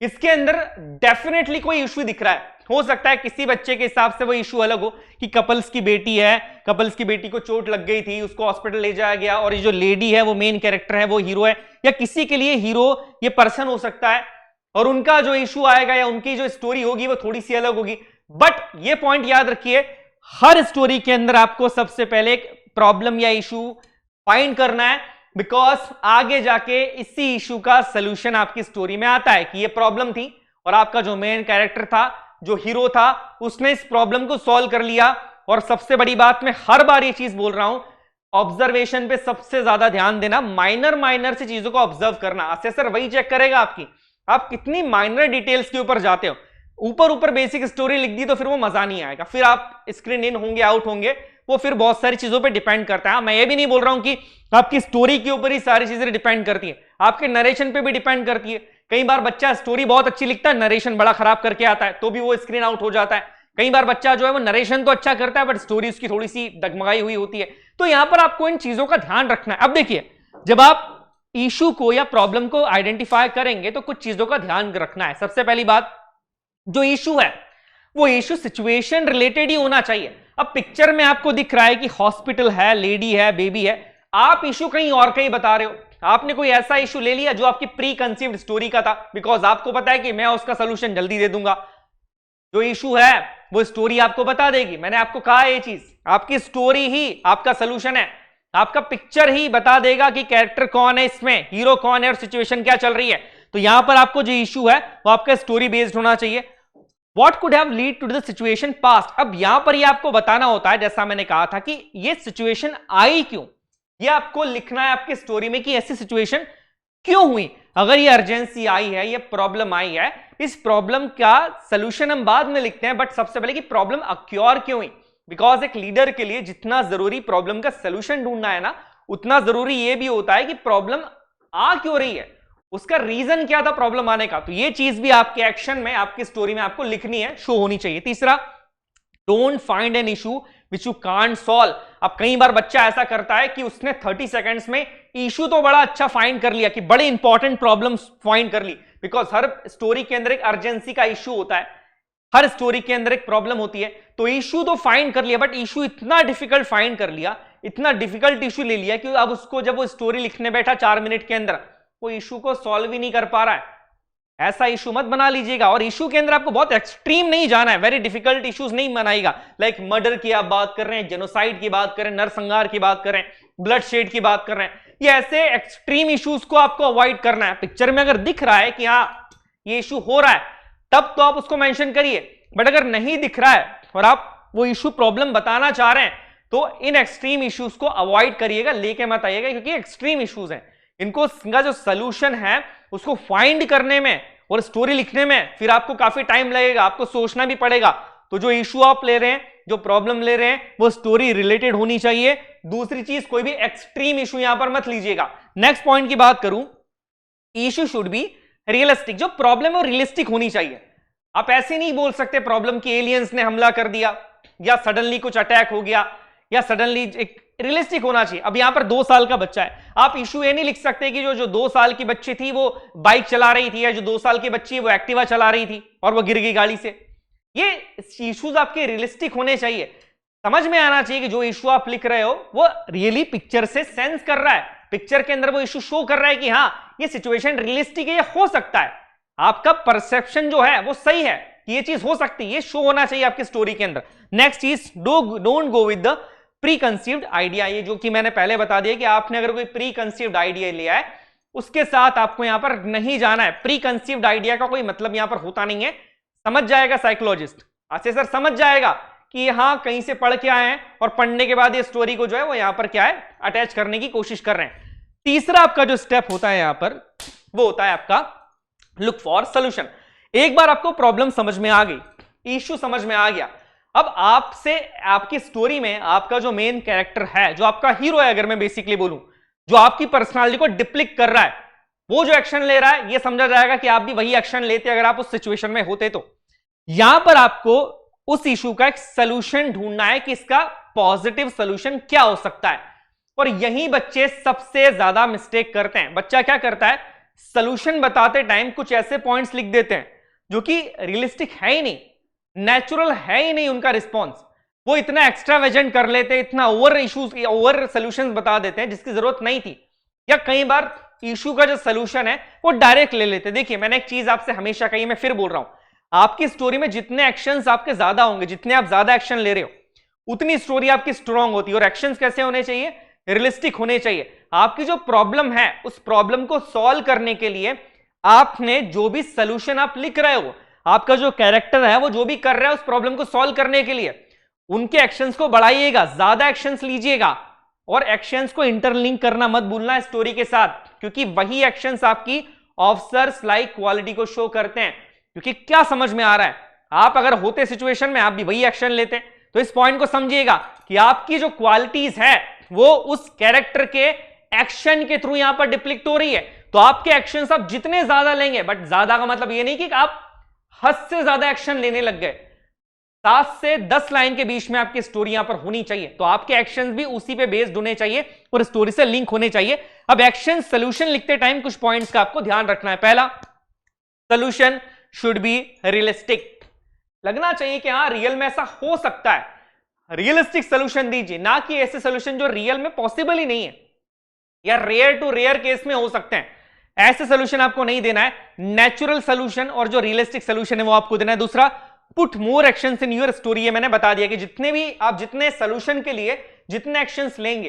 इसके अंदर डेफिनेटली कोई इशू दिख रहा है। हो सकता है किसी बच्चे के हिसाब से वो इशू अलग हो कि कपल्स की बेटी है, कपल्स की बेटी को चोट लग गई थी, उसको हॉस्पिटल ले जाया गया, और ये जो लेडी है वो मेन कैरेक्टर है, वो हीरो है, या किसी के लिए हीरो ये पर्सन हो सकता है, और उनका जो इशू आएगा या उनकी जो स्टोरी होगी वो थोड़ी सी अलग होगी। बट ये पॉइंट याद रखिए, हर स्टोरी के अंदर आपको सबसे पहले एक प्रॉब्लम या इशू फाइंड करना है, बिकॉज आगे जाके इसी इशू का सोल्यूशन आपकी स्टोरी में आता है कि ये प्रॉब्लम थी, और आपका जो मेन कैरेक्टर था, जो हीरो था, उसने इस प्रॉब्लम को सॉल्व कर लिया। और सबसे बड़ी बात, मैं हर बार ये चीज बोल रहा हूं, ऑब्जर्वेशन पे सबसे ज्यादा ध्यान देना, माइनर से चीजों को ऑब्जर्व करना। असेसर वही चेक करेगा आपकी, आप कितनी माइनर डिटेल्स के ऊपर जाते हो। ऊपर बेसिक स्टोरी लिख दी तो फिर वो मजा नहीं आएगा, फिर आप स्क्रीन इन होंगे आउट होंगे, वो फिर बहुत सारी चीजों पे डिपेंड करता है। मैं ये भी नहीं बोल रहा हूं कि आपकी स्टोरी के ऊपर ही सारी चीजें डिपेंड करती है, आपके नरेशन पे भी डिपेंड करती है। कई बार बच्चा स्टोरी बहुत अच्छी लिखता है, नरेशन बड़ा खराब करके आता है, तो भी वो स्क्रीन आउट हो जाता है। कई बार बच्चा जो है वो नरेशन तो अच्छा करता है, बट स्टोरी उसकी थोड़ी सी डगमगाई हुई होती है। तो यहां पर आपको इन चीजों का ध्यान रखना है। अब देखिए, जब आप इशू को या प्रॉब्लम को आइडेंटिफाई करेंगे तो कुछ चीजों का ध्यान रखना है। सबसे पहली बात, जो इशू है वो इशू सिचुएशन रिलेटेड ही होना चाहिए। अब पिक्चर में आपको दिख रहा है कि हॉस्पिटल है, लेडी है, बेबी है, आप इशू कहीं और कहीं बता रहे हो। आपने कोई ऐसा इशू ले लिया जो आपकी प्री कंसीव्ड स्टोरी का था, बिकॉज आपको पता है कि मैं उसका सोल्यूशन जल्दी दे दूंगा। जो इशू है वो स्टोरी आपको बता देगी। मैंने आपको कहा ये चीज, आपकी स्टोरी ही आपका सोल्यूशन है। आपका पिक्चर ही बता देगा कि कैरेक्टर कौन है, इसमें हीरो कौन है और सिचुएशन क्या चल रही है। तो यहां पर आपको जो इशू है वो आपका स्टोरी बेस्ड होना चाहिए। What could have lead to the situation past? अब यहां पर ये आपको बताना होता है, जैसा मैंने कहा था कि ये सिचुएशन आई क्यों, ये आपको लिखना है आपकी स्टोरी में कि ऐसी सिचुएशन क्यों हुई। अगर ये अर्जेंसी आई है, ये प्रॉब्लम आई है, इस प्रॉब्लम का सोल्यूशन हम बाद में लिखते हैं, बट सबसे पहले कि प्रॉब्लम अक्योर क्यों हुई। बिकॉज एक लीडर के लिए जितना जरूरी प्रॉब्लम का सोल्यूशन ढूंढना है ना, उतना जरूरी ये भी होता है कि प्रॉब्लम आ क्यों रही है, उसका रीजन क्या था प्रॉब्लम आने का। तो ये चीज भी आपके एक्शन में, आपकी स्टोरी में आपको लिखनी है, शो होनी चाहिए। तीसरा, don't find an issue which you can't solve. अब कई बार बच्चा ऐसा करता है कि उसने 30 सेकंड्स में इशू तो बड़ा अच्छा फाइंड कर लिया, कि बड़ी इंपॉर्टेंट प्रॉब्लम फाइंड कर ली, बिकॉज हर स्टोरी के अंदर एक अर्जेंसी का इशू होता है, हर स्टोरी के अंदर एक प्रॉब्लम होती है। तो इशू तो फाइंड कर लिया, बट इशू इतना डिफिकल्ट फाइंड कर लिया, इतना डिफिकल्ट इशू ले लिया कि अब उसको जब वो स्टोरी लिखने बैठा 4 मिनट के अंदर, वो इशू को सॉल्व ही नहीं कर पा रहा है। ऐसा इशू मत बना लीजिएगा। और इशू के अंदर आपको बहुत एक्सट्रीम नहीं जाना है, वेरी डिफिकल्ट इश्यूज नहीं बनाएगा। लाइक मर्डर की आप बात कर रहे हैं, जेनोसाइड की बात कर रहे हैं, नरसंहार की बात कर रहे हैं, ब्लड शेड की बात कर रहे हैं, ये ऐसे एक्सट्रीम इश्यूज को आपको अवॉइड करना है। पिक्चर में अगर दिख रहा है कि हाँ ये इशू हो रहा है, तब तो आप उसको मेंशन करिए। बट अगर नहीं दिख रहा है और आप वो इशू प्रॉब्लम बताना चाह रहे हैं, तो इन एक्सट्रीम इश्यूज को अवॉइड करिएगा, लेके मत आइएगा, क्योंकि एक्सट्रीम इश्यूज हैं। इनको जो सोल्यूशन है उसको फाइंड करने में और स्टोरी लिखने में फिर आपको काफी टाइम लगेगा, आपको सोचना भी पड़ेगा। तो जो इशू आप ले रहे हैं, जो प्रॉब्लम ले रहे हैं, वो स्टोरी रिलेटेड होनी चाहिए। दूसरी चीज, कोई भी एक्सट्रीम इशू यहां पर मत लीजिएगा। नेक्स्ट पॉइंट की बात करूं, इशू शुड बी रियलिस्टिक। जो प्रॉब्लम है रियलिस्टिक होनी चाहिए। आप ऐसे नहीं बोल सकते प्रॉब्लम की एलियंस ने हमला कर दिया, या सडनली कुछ अटैक हो गया, या सडनली एक रियलिस्टिक होना चाहिए। अब यहां पर 2 साल का बच्चा है, आप इशू ये नहीं लिख सकते कि जो 2 साल की बच्ची थी वो बाइक चला रही थी, या जो 2 साल की बच्ची है वो एक्टिवा चला रही थी और वो गिर गई गाड़ी से। ये इश्यूज आपके रियलिस्टिक होने चाहिए। समझ में आना चाहिए कि जो इशू आप लिख रहे हो वो रियली पिक्चर से सेंस कर रहा है, पिक्चर के अंदर वो इशू शो कर रहा है कि हाँ ये सिचुएशन रियलिस्टिक है, ये हो सकता है। आपका परसेप्शन जो है वो सही है कि ये चीज हो सकती है, ये शो होना चाहिए आपकी स्टोरी के अंदर। नेक्स्ट चीज, don't go with the pre conceived idea. ये जो कि मैंने पहले बता दिया कि आपने अगर कोई प्री कंसीव्ड आइडिया लिया है, उसके साथ आपको यहां पर नहीं जाना है। प्री कंसीव्ड आइडिया का कोई मतलब यहां पर होता नहीं है। समझ जाएगा साइकोलॉजिस्ट, अच्छे सर समझ जाएगा कि हाँ कहीं से पढ़ के आए हैं और पढ़ने के बाद ये स्टोरी को जो है वो यहां पर क्या है अटैच करने की कोशिश कर रहे हैं। तीसरा आपका जो स्टेप होता है यहां पर, वो होता है आपका लुक फॉर सोल्यूशन। एक बार आपको प्रॉब्लम समझ में आ गई, इश्यू समझ में आ गया, अब आपसे आपकी स्टोरी में आपका जो मेन कैरेक्टर है, जो आपका हीरो है, अगर मैं बेसिकली बोलूं, जो आपकी पर्सनालिटी को डिप्लिक्ट कर रहा है, वो जो एक्शन ले रहा है, ये समझा जाएगा कि आप भी वही एक्शन लेते अगर आप उस सिचुएशन में होते। तो यहां पर आपको उस इशू का एक सोल्यूशन ढूंढना है कि इसका पॉजिटिव सोल्यूशन क्या हो सकता है। और यही बच्चे सबसे ज्यादा मिस्टेक करते हैं। बच्चा क्या करता है, सोल्यूशन बताते टाइम कुछ ऐसे पॉइंट्स लिख देते हैं जो कि रियलिस्टिक है ही नहीं, नेचुरल है ही नहीं उनका रिस्पॉन्स। वो इतना एक्स्ट्रा वेजेंट कर लेते हैं, इतना ओवर इश्यूज, ओवर सोल्यूशन बता देते हैं जिसकी जरूरत नहीं थी। या कई बार इशू का जो सोल्यूशन है वो डायरेक्ट ले लेते हैं। देखिए मैंने एक चीज आपसे हमेशा कही, मैं फिर बोल रहा हूं, आपकी स्टोरी में जितने एक्शंस आपके ज्यादा होंगे, जितने आप ज्यादा एक्शन ले रहे हो, उतनी स्टोरी आपकी स्ट्रांग होती है। और एक्शंस कैसे होने चाहिए, रियलिस्टिक होने चाहिए। आपकी जो प्रॉब्लम है उस प्रॉब्लम को सॉल्व करने के लिए आपने जो भी सोल्यूशन आप लिख रहे हो, आपका जो कैरेक्टर है वो जो भी कर रहा है उस प्रॉब्लम को सॉल्व करने के लिए, उनके एक्शंस को बढ़ाइएगा, ज्यादा एक्शंस लीजिएगा। और एक्शंस को इंटरलिंक करना मत भूलना स्टोरी के साथ, क्योंकि वही एक्शंस आपकी ऑफिसर्स लाइक क्वालिटी को शो करते हैं। क्योंकि क्या समझ में आ रहा है, आप अगर होते सिचुएशन में आप भी वही एक्शन लेते। तो इस पॉइंट को समझिएगा कि आपकी जो क्वालिटीज है वो उस कैरेक्टर के एक्शन के थ्रू यहां पर डिप्लिक्ट हो रही है। तो आपके एक्शंस आप जितने ज्यादा लेंगे, बट ज्यादा का मतलब ये नहीं कि आप हद से ज्यादा एक्शन लेने लग गए, 7 से 10 लाइन के बीच में आपकी स्टोरी यहां पर होनी चाहिए, तो आपके एक्शंस भी उसी पे बेस्ड होने चाहिए और स्टोरी से लिंक होने चाहिए। अब एक्शन सोल्यूशन लिखते टाइम कुछ पॉइंट्स का आपको ध्यान रखना है। पहला, सोल्यूशन शुड बी रियलिस्टिक, लगना चाहिए कि हाँ रियल में ऐसा हो सकता है, रियलिस्टिक सोल्यूशन दीजिए, ना कि ऐसे सोल्यूशन जो रियल में पॉसिबल ही नहीं है या रेयर टू रेयर केस में हो सकते हैं, ऐसे सोल्यूशन आपको नहीं देना है। नेचुरल सोल्यूशन और जो रियलिस्टिक सोल्यूशन है वो आपको देना है। दूसरा, put more actions in your story, मैंने बता दिया कि जितने सोल्यूशन के लिए जितने एक्शंस लेंगे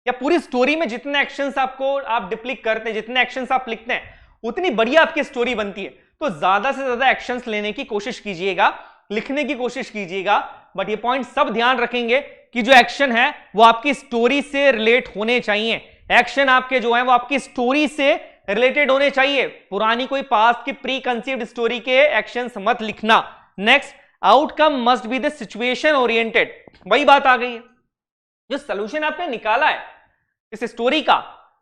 या पूरी स्टोरी में जितने एक्शंस आप डिप्लिक करते हैं, जितने एक्शंस आप लिखते हैं, उतनी बढ़िया आपकी स्टोरी बनती है। तो ज्यादा से ज्यादा एक्शंस लेने की कोशिश कीजिएगा, लिखने की कोशिश कीजिएगा, बट ये पॉइंट सब ध्यान रखेंगे कि जो एक्शन है वो आपकी स्टोरी से रिलेट होने चाहिए। एक्शन आपके जो है वो आपकी स्टोरी से रिलेटेड होने चाहिए। पुरानी कोई पास्ट की प्री कंसीव्ड स्टोरी के एक्शंस मत लिखना। Next, outcome must be the situation oriented, वही बात आ गई है, जो सोल्यूशन आपने निकाला है इस स्टोरी का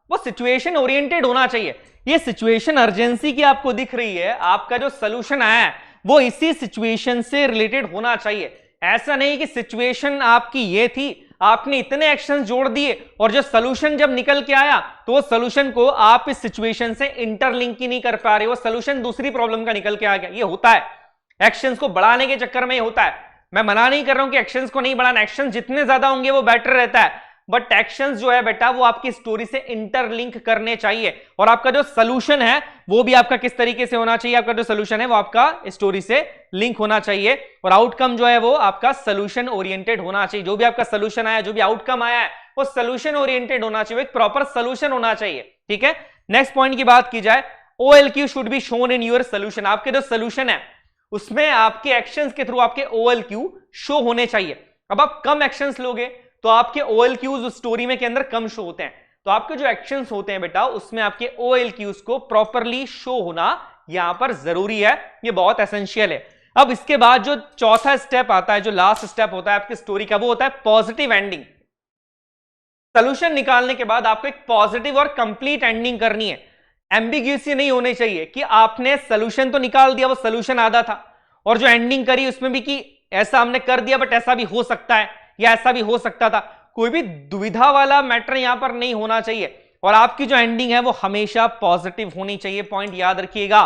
वो सिचुएशन ओरिएंटेड होना चाहिए। ये सिचुएशन अर्जेंसी की आपको दिख रही है, आपका जो सोल्यूशन आया है वो इसी सिचुएशन से रिलेटेड होना चाहिए। ऐसा नहीं कि सिचुएशन आपकी ये थी, आपने इतने एक्शंस जोड़ दिए और जो सोल्यूशन जब निकल के आया तो वो सोल्यूशन को आप इस सिचुएशन से इंटरलिंक ही नहीं कर पा रहे, वो सोल्यूशन दूसरी प्रॉब्लम का निकल के आ गया। ये होता है, एक्शंस को बढ़ाने के चक्कर में ये होता है। मैं मना नहीं कर रहा हूं कि एक्शंस को नहीं बढ़ाना, एक्शंस जितने ज्यादा होंगे वो बेटर रहता है, बट एक्शंस जो है बेटा वो आपकी स्टोरी से इंटरलिंक करने चाहिए। और आपका जो सोल्यूशन है वो भी आपका किस तरीके से होना चाहिए, आपका जो सोल्यूशन है वो आपका स्टोरी से लिंक होना चाहिए। और आउटकम जो है वो आपका सोल्यूशन ओरिएंटेड होना चाहिए। जो भी आपका सोल्यूशन आया, जो भी आउटकम आया है वो सोल्यूशन ओरिएंटेड होना चाहिए, एक प्रॉपर सोल्यूशन होना चाहिए। ठीक है, नेक्स्ट पॉइंट की बात की जाए, OLQ should be shown in your solution. आपके जो सोल्यूशन है उसमें आपके एक्शंस के थ्रू आपके OLQ शो होने चाहिए। अब आप कम एक्शंस लोगे तो आपके OLQs उस स्टोरी में के अंदर कम शो होते हैं, तो आपके जो एक्शंस होते हैं बेटा उसमें आपके OLQs को प्रॉपरली शो होना यहां पर जरूरी है, ये बहुत एसेंशियल है। अब इसके बाद जो चौथा स्टेप आता है, जो लास्ट स्टेप होता है आपकी स्टोरी का, वो होता है पॉजिटिव एंडिंग। सोल्यूशन निकालने के बाद आपको एक पॉजिटिव और कंप्लीट एंडिंग करनी है। एम्बिग्यूसी नहीं होनी चाहिए कि आपने सोल्यूशन तो निकाल दिया, वो सोल्यूशन आधा था, और जो एंडिंग करी उसमें भी कि ऐसा हमने कर दिया बट ऐसा भी हो सकता है या ऐसा भी हो सकता था। कोई भी दुविधा वाला मैटर यहां पर नहीं होना चाहिए, और आपकी जो एंडिंग है वो हमेशा पॉजिटिव होनी चाहिए। पॉइंट याद रखिएगा,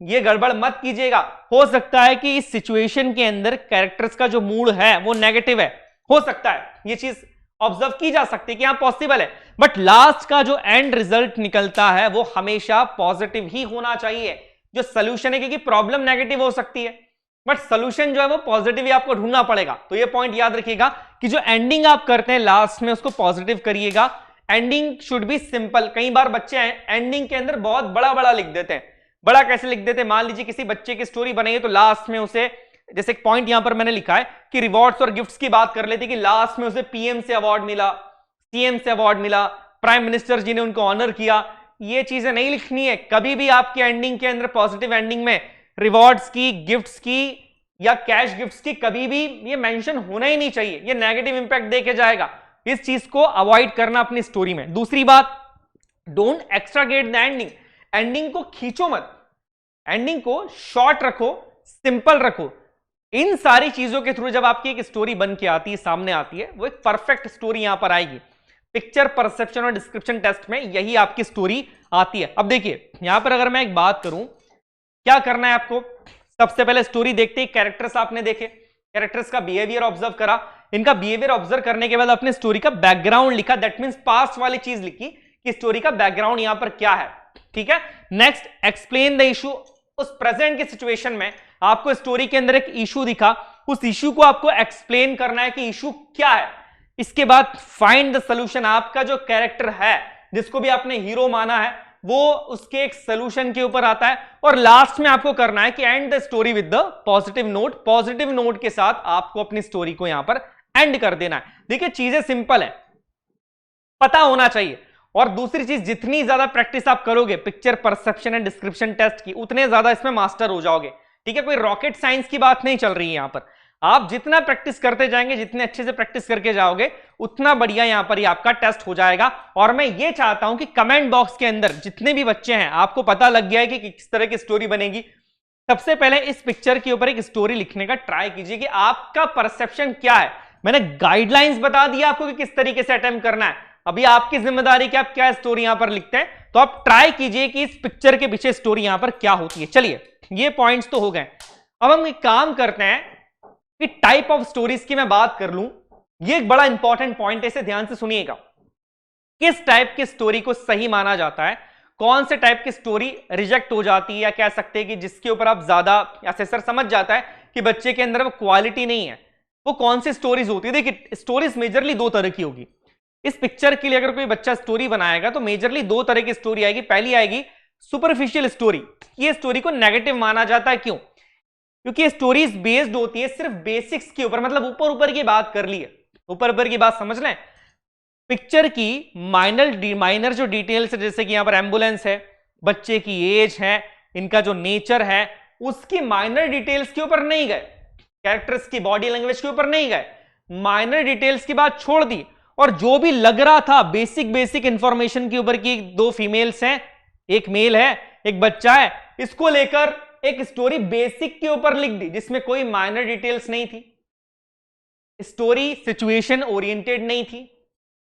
ये गड़बड़ मत कीजिएगा। हो सकता है कि इस सिचुएशन के अंदर कैरेक्टर्स का जो मूड है वो नेगेटिव है, हो सकता है, ये चीज ऑब्जर्व की जा सकती है कि यहां पॉसिबल है, बट लास्ट का जो एंड रिजल्ट निकलता है वो हमेशा पॉजिटिव ही होना चाहिए। जो सोल्यूशन है, क्योंकि प्रॉब्लम नेगेटिव हो सकती है बट सोल्यूशन जो है वो पॉजिटिव ही आपको ढूंढना पड़ेगा। तो ये पॉइंट याद रखिएगा कि जो एंडिंग आप करते हैं लास्ट में उसको पॉजिटिव करिएगा। Ending should be simple. कई बार बच्चे एंडिंग के अंदर बहुत बड़ा बड़ा लिख देते हैं। बड़ा कैसे लिख देते हैं, मान लीजिए किसी बच्चे की स्टोरी बनाई है तो लास्ट में उसे, जैसे एक पॉइंट यहां पर मैंने लिखा है कि रिवॉर्ड्स और गिफ्ट्स की बात कर लेते कि लास्ट में उसे PM से अवार्ड मिला, CM से अवार्ड मिला, प्राइम मिनिस्टर जी ने उनको ऑनर किया। ये चीजें नहीं लिखनी है कभी भी आपकी एंडिंग के अंदर। पॉजिटिव एंडिंग में रिवॉर्ड्स की, गिफ्ट्स की या कैश गिफ्ट्स की कभी भी ये मेंशन होना ही नहीं चाहिए, ये नेगेटिव इंपैक्ट देके जाएगा। इस चीज को अवॉइड करना अपनी स्टोरी में। दूसरी बात, डोंट एक्स्ट्रागेट द एंडिंग। एंडिंग को खींचो मत, एंडिंग को शॉर्ट रखो, सिंपल रखो। इन सारी चीजों के थ्रू जब आपकी एक स्टोरी बन के आती है, सामने आती है, वो एक परफेक्ट स्टोरी यहां पर आएगी। पिक्चर, परसेप्शन और डिस्क्रिप्शन टेस्ट में यही आपकी स्टोरी आती है। अब देखिए यहां पर अगर मैं एक बात करूं, क्या करना है आपको, सबसे पहले स्टोरी देखते ही कैरेक्टर्स आपने देखे, कैरेक्टर्स का बिहेवियर ऑब्जर्व करा, इनका बिहेवियर ऑब्जर्व करने के बाद अपने स्टोरी का बैकग्राउंड लिखा, दैट मींस पास्ट वाली चीज लिखी कि स्टोरी का बैकग्राउंड यहां पर क्या है। ठीक है, नेक्स्ट एक्सप्लेन द इशू। उस प्रेजेंट के सिचुएशन में आपको स्टोरी के अंदर एक इशू दिखा, उस इशू को आपको एक्सप्लेन करना है कि इशू क्या है। इसके बाद फाइंड द सोल्यूशन। आपका जो कैरेक्टर है, जिसको भी आपने हीरो माना है, वो उसके एक सोल्यूशन के ऊपर आता है, और लास्ट में आपको करना है कि and the story with the positive note. Positive note के साथ आपको अपनी स्टोरी को यहां पर एंड कर देना है। देखिए चीजें सिंपल है, पता होना चाहिए। और दूसरी चीज, जितनी ज्यादा प्रैक्टिस आप करोगे picture, perception and description test की, उतने ज्यादा इसमें मास्टर हो जाओगे। ठीक है, कोई रॉकेट साइंस की बात नहीं चल रही है यहां पर। आप जितना प्रैक्टिस करते जाएंगे, जितने अच्छे से प्रैक्टिस करके जाओगे, उतना बढ़िया यहां पर ही आपका टेस्ट हो जाएगा। और मैं ये चाहता हूं कि कमेंट बॉक्स के अंदर जितने भी बच्चे हैं, आपको पता लग गया है कि किस तरह की स्टोरी बनेगी, सबसे पहले इस पिक्चर के ऊपर एक स्टोरी लिखने का ट्राई कीजिए कि आपका परसेप्शन क्या है। मैंने गाइडलाइंस बता दिया आपको कि किस तरीके से अटेम्प्ट करना है, अभी आपकी जिम्मेदारी कि आप क्या स्टोरी यहां पर लिखते हैं। तो आप ट्राई कीजिए कि इस पिक्चर के पीछे स्टोरी यहां पर क्या होती है। चलिए, ये पॉइंट्स तो हो गए। अब हम एक काम करते हैं कि टाइप ऑफ स्टोरीज की मैं बात कर लूं। ये एक बड़ा इंपॉर्टेंट पॉइंट है, इसे ध्यान से सुनिएगा। किस टाइप की स्टोरी को सही माना जाता है, कौन से टाइप की स्टोरी रिजेक्ट हो जाती है, या कह सकते हैं कि जिसके ऊपर आप ज्यादा असेसर समझ जाता है कि बच्चे के अंदर वो क्वालिटी नहीं है, वो कौन सी स्टोरीज होती है। देखिए, स्टोरीज मेजरली दो तरह की होगी। इस पिक्चर के लिए अगर कोई बच्चा स्टोरी बनाएगा तो मेजरली दो तरह की स्टोरी आएगी। पहली आएगी सुपरफिशियल स्टोरी। ये स्टोरी को नेगेटिव माना जाता है, क्यों? क्योंकि ये स्टोरीज बेस्ड होती है सिर्फ बेसिक्स के ऊपर, मतलब ऊपर ऊपर की बात कर ली है, ऊपर ऊपर की बात समझ लें। पिक्चर की माइनर जो डिटेल्स है, जैसे कि यहां पर एम्बुलेंस है, बच्चे की एज है, इनका जो नेचर है, उसकी माइनर डिटेल्स के ऊपर नहीं गए, कैरेक्टर्स की बॉडी लैंग्वेज के ऊपर नहीं गए, माइनर डिटेल्स की बात छोड़ दी। और जो भी लग रहा था बेसिक इंफॉर्मेशन के ऊपर की, दो फीमेल्स हैं, एक मेल है, एक बच्चा है, इसको लेकर एक स्टोरी बेसिक के ऊपर लिख दी जिसमें कोई माइनर डिटेल्स नहीं थी। स्टोरी सिचुएशन ओरिएंटेड नहीं थी।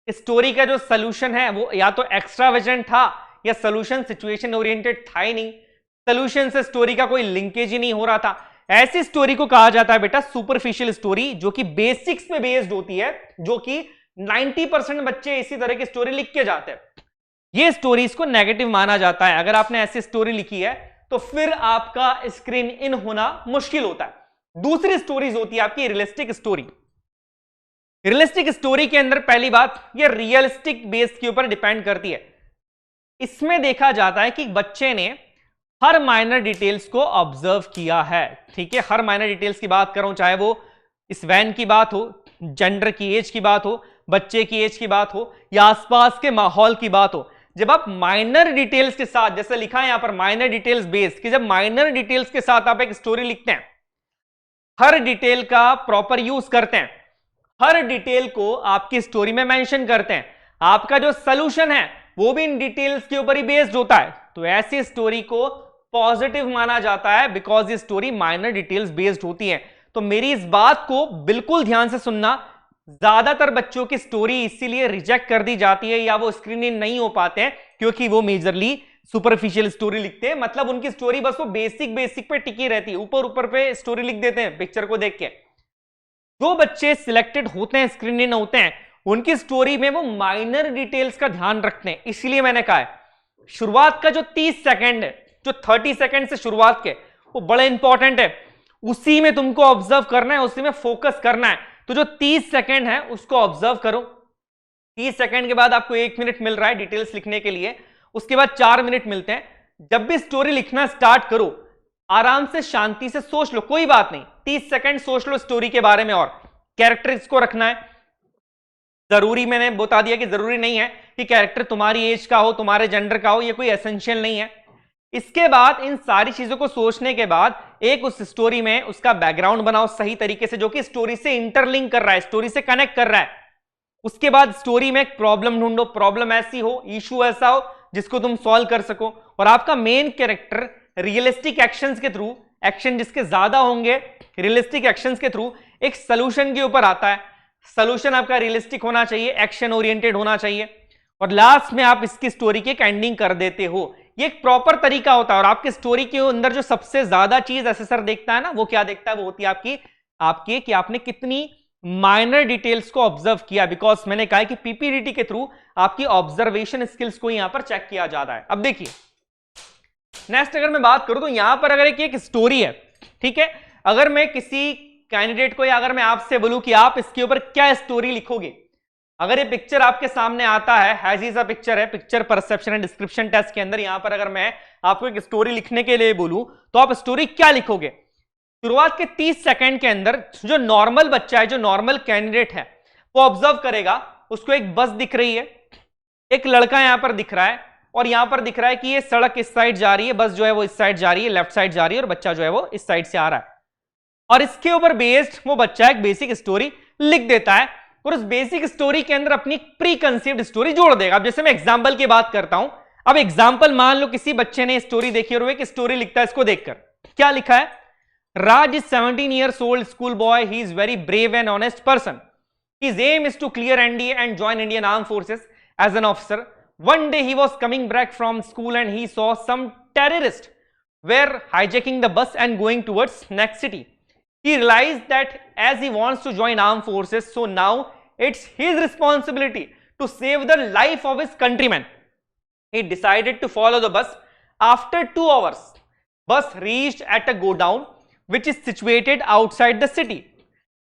स्टोरी का जो सॉल्यूशन है वो या तो एक्स्ट्रावेजेंट था या सॉल्यूशन सिचुएशन ओरिएंटेड था ही नहीं। सॉल्यूशन से स्टोरी का कोई लिंकेज ही नहीं हो रहा था। ऐसी स्टोरी को कहा जाता है बेटा सुपरफिशियल स्टोरी, जो कि बेसिक्स पे बेस्ड होती है, जो कि 90% बच्चे इसी तरह की स्टोरी लिख के जाते हैं। ये स्टोरीज को नेगेटिव माना जाता है। अगर आपने ऐसी स्टोरी लिखी है तो फिर आपका स्क्रीन इन होना मुश्किल होता है। दूसरी स्टोरीज होती है आपकी रियलिस्टिक स्टोरी। रियलिस्टिक स्टोरी के अंदर पहली बात, ये रियलिस्टिक बेस के ऊपर डिपेंड करती है। इसमें देखा जाता है कि बच्चे ने हर माइनर डिटेल्स को ऑब्जर्व किया है। ठीक है, हर माइनर डिटेल्स की बात कर रहा हूं, चाहे वो इस वैन की बात हो, जेंडर की एज की बात हो, बच्चे की एज की बात हो, या आसपास के माहौल की बात हो। जब आप माइनर डिटेल्स के साथ, जैसे लिखा है यहां पर माइनर डिटेल्स बेस, कि जब माइनर डिटेल्स के साथ आप एक स्टोरी लिखते हैं, हर डिटेल का प्रॉपर यूज करते हैं, हर डिटेल को आपकी स्टोरी में मेंशन करते हैं, आपका जो सॉल्यूशन है वो भी इन डिटेल्स के ऊपर ही बेस्ड होता है, तो ऐसी स्टोरी को पॉजिटिव माना जाता है, बिकॉज ये स्टोरी माइनर डिटेल्स बेस्ड होती है। तो मेरी इस बात को बिल्कुल ध्यान से सुनना। ज्यादातर बच्चों की स्टोरी इसीलिए रिजेक्ट कर दी जाती है या वो स्क्रीन इन नहीं हो पाते हैं क्योंकि वो मेजरली सुपरफिशियल स्टोरी लिखते हैं। मतलब उनकी स्टोरी बस वो बेसिक पे टिकी रहती है, ऊपर ऊपर पे स्टोरी लिख देते हैं पिक्चर को देख के। जो बच्चे सिलेक्टेड होते हैं, स्क्रीन इन होते हैं, उनकी स्टोरी में वो माइनर डिटेल्स का ध्यान रखते हैं। इसलिए मैंने कहा है शुरुआत का जो 30 सेकंड है, जो 30 सेकंड से शुरुआत के, वो बड़ा इंपॉर्टेंट है। उसी में तुमको ऑब्जर्व करना है, उसी में फोकस करना है। तो जो 30 सेकंड है उसको ऑब्जर्व करो। 30 सेकंड के बाद आपको 1 मिनट मिल रहा है डिटेल्स लिखने के लिए, उसके बाद 4 मिनट मिलते हैं। जब भी स्टोरी लिखना स्टार्ट करो, आराम से शांति से सोच लो, कोई बात नहीं, 30 सेकंड सोच लो स्टोरी के बारे में। और कैरेक्टर इसको रखना है। जरूरी, मैंने बता दिया कि जरूरी नहीं है कि कैरेक्टर तुम्हारी एज का हो, तुम्हारे जेंडर का हो, ये कोई एसेंशियल नहीं है। इसके बाद इन सारी चीजों को सोचने के बाद एक उस स्टोरी में उसका बैकग्राउंड बनाओ सही तरीके से, जो कि स्टोरी से इंटरलिंक कर रहा है, स्टोरी से कनेक्ट कर रहा है। उसके बाद स्टोरी में एक प्रॉब्लम ढूंढो, प्रॉब्लम ऐसी हो, इशू ऐसा हो जिसको तुम सॉल्व कर सको। और आपका मेन कैरेक्टर रियलिस्टिक एक्शंस के थ्रू, एक्शन जिसके ज्यादा होंगे, रियलिस्टिक एक्शंस के थ्रू एक सोल्यूशन के ऊपर आता है। सोल्यूशन आपका रियलिस्टिक होना चाहिए, एक्शन ओरिएंटेड होना चाहिए, और लास्ट में आप इसकी स्टोरी की एक एंडिंग कर देते हो। ये एक प्रॉपर तरीका होता है। और आपकी स्टोरी के अंदर जो सबसे ज्यादा चीज असेसर देखता है ना, वो क्या देखता है? वो होती है आपकी कि आपने कितनी माइनर डिटेल्स को ऑब्जर्व किया। बिकॉज मैंने कहा कि पीपीडीटी के थ्रू आपकी ऑब्जर्वेशन स्किल्स को यहां पर चेक किया जाता है। अब देखिए नेक्स्ट, अगर मैं बात करूं तो यहां पर अगर एक स्टोरी है, ठीक है, अगर मैं किसी कैंडिडेट को, या अगर मैं आपसे बोलूं कि आप इसके ऊपर क्या स्टोरी लिखोगे, अगर ये पिक्चर आपके सामने आता है, हैजी सा पिक्चर है, picture perception and description test के अंदर, यहां पर अगर मैं आपको एक स्टोरी लिखने के लिए बोलूं तो आप स्टोरी क्या लिखोगे? शुरुआत के 30 सेकंड के अंदर जो नॉर्मल बच्चा है, जो नॉर्मल कैंडिडेट है, वो ऑब्जर्व करेगा, उसको एक बस दिख रही है, एक लड़का यहां पर दिख रहा है, और यहां पर दिख रहा है कि ये सड़क इस साइड जा रही है, बस जो है वो इस साइड जा रही है, लेफ्ट साइड जा रही है, और बच्चा जो है वो इस साइड से आ रहा है। और इसके ऊपर बेस्ड वो बच्चा एक बेसिक स्टोरी लिख देता है, और उस बेसिक स्टोरी के अंदर अपनी प्री कंसीव्ड स्टोरी जोड़ देगा। अब जैसे मैं एग्जांपल की बात करता हूं, अब एग्जांपल मान लो किसी बच्चे ने स्टोरी देखी और वो एक स्टोरी लिखता है इसको देखकर, क्या लिखा है? Raj is 17 years old school boy. He is very brave and honest person. His aim is to clear NDA and join Indian Armed Forces as an officer. One day he was coming back from school and he saw some terrorists were hijacking the bus and going towards next city. He realized that as he wants to join armed forces, so now it's his responsibility to save the life of his countrymen. He decided to follow the bus. After 2 hours, bus reached at a godown which is situated outside the city.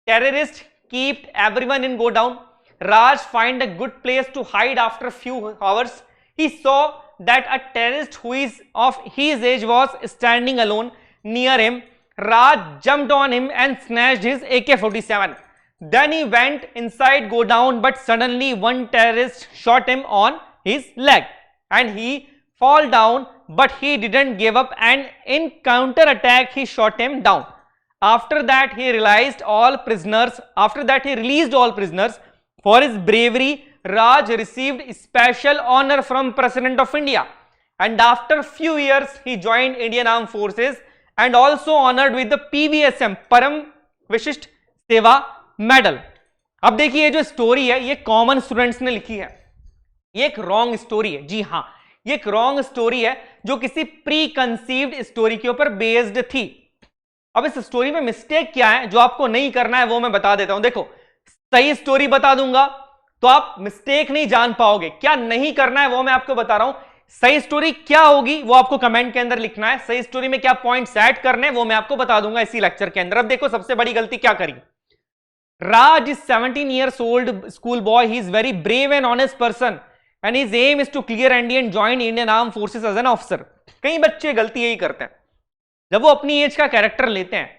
Terrorists kept everyone in godown. Raj find a good place to hide. After a few hours, he saw that a terrorist who is of his age was standing alone near him. Raj jumped on him and snatched his AK-47. Then he went inside godown, but suddenly one terrorist shot him on his leg and he fall down, but he didn't give up, and in counter attack he shot him down. After that he released all prisoners. For his bravery, Raj received special honor from President of India, and after few years he joined Indian Armed Forces and also honored with the PVSM परम विशिष्ट सेवा medal. अब देखिए ये जो story है ये common students ने लिखी है, ये एक रॉन्ग स्टोरी है. जी हाँ, ये एक रॉन्ग स्टोरी है जो किसी प्री कंसीव्ड स्टोरी के ऊपर बेस्ड थी. अब इस स्टोरी में मिस्टेक क्या है जो आपको नहीं करना है वो मैं बता देता हूं. देखो, सही स्टोरी बता दूंगा तो आप मिस्टेक नहीं जान पाओगे. क्या नहीं करना है वो मैं आपको बता रहा हूं. सही स्टोरी क्या होगी वो आपको कमेंट के अंदर लिखना है. सही स्टोरी में क्या पॉइंट्स ऐड करने हैं वो मैं आपको बता दूंगा इसी लेक्चर के अंदर. अब देखो सबसे बड़ी गलती क्या करी. Raj is 17 years old school boy. He is very brave and honest person and his aim is to clear NDA and join Indian Armed Forces as an officer. कई बच्चे गलती यही करते हैं, जब वो अपनी एज का कैरेक्टर लेते हैं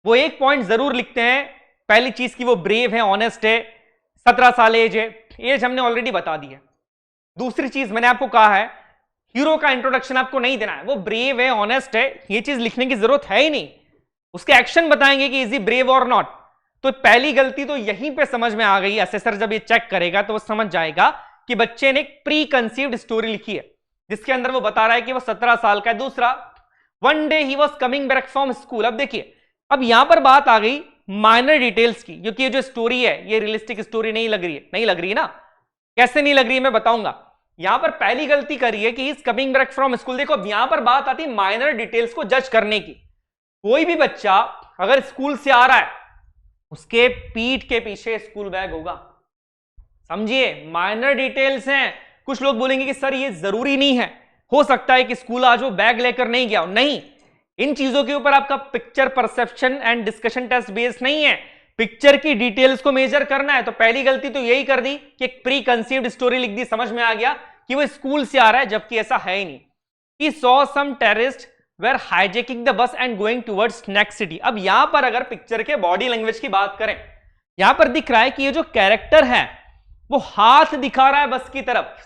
वो एक पॉइंट जरूर लिखते हैं. पहली चीज की वो ब्रेव है, ऑनेस्ट है, 17 साल एज है. एज हमने ऑलरेडी बता दी है. दूसरी चीज मैंने आपको कहा है हीरो का इंट्रोडक्शन आपको नहीं देना है. वो ब्रेव है, ऑनेस्ट है, ये चीज लिखने की जरूरत है ही नहीं. उसके एक्शन बताएंगे कि इज ही ब्रेव और नॉट. तो पहली गलती तो यहीं पे समझ में आ गई. असेसर जब ये चेक करेगा तो वो समझ जाएगा कि बच्चे ने एक प्री कंसीव्ड स्टोरी लिखी है जिसके अंदर वो बता रहा है कि वो 17 साल का है. दूसरा, one day he was coming back from school. अब देखिए, अब यहां पर बात आ गई माइनर डिटेल्स की, क्योंकि ये जो स्टोरी है ये रियलिस्टिक स्टोरी नहीं लग रही है ना. कैसे नहीं लग रही है मैं बताऊंगा. यहां पर पहली गलती करी है कि he is coming back from school. देखो अब यहां पर बात आती है माइनर डिटेल्स को जज करने की. कोई भी बच्चा अगर स्कूल से आ रहा है उसके पीठ के पीछे स्कूल बैग होगा. समझिए, माइनर डिटेल्स हैं. कुछ लोग बोलेंगे कि सर ये जरूरी नहीं है, हो सकता है कि स्कूल आज वो बैग लेकर नहीं गया हो. नहीं, इन चीजों के ऊपर आपका picture perception and discussion test based नहीं है. पिक्चर की डिटेल्स को मेजर करना है. तो पहली गलती तो यही कर दी कि एक प्री कंसीव्ड स्टोरी लिख दी. समझ में आ गया कि वो स्कूल से आ रहा है, जबकि ऐसा है ही नहीं. He saw some terrorists were hijacking the bus and going towards next city. अब यहां पर अगर पिक्चर के बॉडी लैंग्वेज की बात करें, यहां पर दिख रहा है कि ये जो कैरेक्टर है वो हाथ दिखा रहा है बस की तरफ.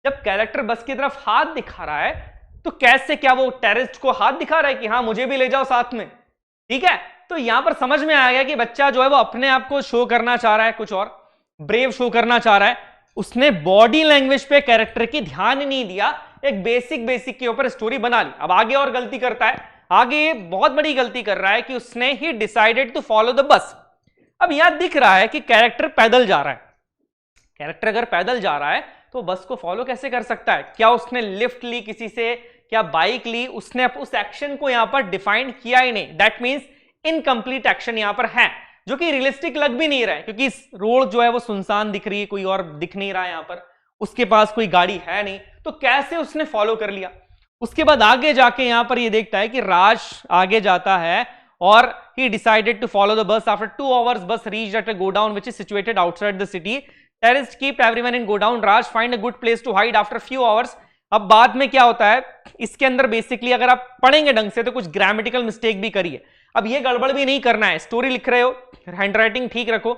जब कैरेक्टर बस की तरफ हाथ दिखा रहा है तो कैसे, क्या वो टेररिस्ट को हाथ दिखा रहा है कि हाँ मुझे भी ले जाओ साथ में. ठीक है, तो यहां पर समझ में आ गया कि बच्चा जो है वो अपने आप को शो करना चाह रहा है, कुछ और ब्रेव शो करना चाह रहा है. उसने बॉडी लैंग्वेज पे कैरेक्टर की ध्यान नहीं दिया, एक बेसिक के ऊपर स्टोरी बना ली. अब आगे और गलती करता है. आगे बहुत बड़ी गलती कर रहा है कि उसने ही decided to follow the bus. अब यहां दिख रहा है कि कैरेक्टर पैदल जा रहा है. कैरेक्टर अगर पैदल जा रहा है तो बस को फॉलो कैसे कर सकता है. क्या उसने लिफ्ट ली किसी से, क्या बाइक ली, उसने उस एक्शन को यहां पर डिफाइन किया ही नहीं. दैट मीन्स इनकम्प्लीट एक्शन यहां पर है, जो कि रियलिस्टिक लग भी नहीं रहा है, क्योंकि रोड जो है वो सुनसान दिख रही है, कोई और दिख नहीं रहा है यहां पर, उसके पास कोई गाड़ी है नहीं. तो कैसे उसने फॉलो कर लिया. उसके बाद आगे जाके यहां पर ये देखता है कि राज आगे जाता है और he decided to follow the bus. After 2 hours bus reached at a godown which is situated outside the city. Terrorists keep everyone in godown. Raj find a good place to hide after few hours. अब बाद में क्या होता है इसके अंदर, basically अगर आप पढ़ेंगे ढंग से तो कुछ ग्रामेटिकल मिस्टेक भी करिए. अब ये गड़बड़ भी नहीं करना है. स्टोरी लिख रहे हो, हैंडराइटिंग ठीक रखो,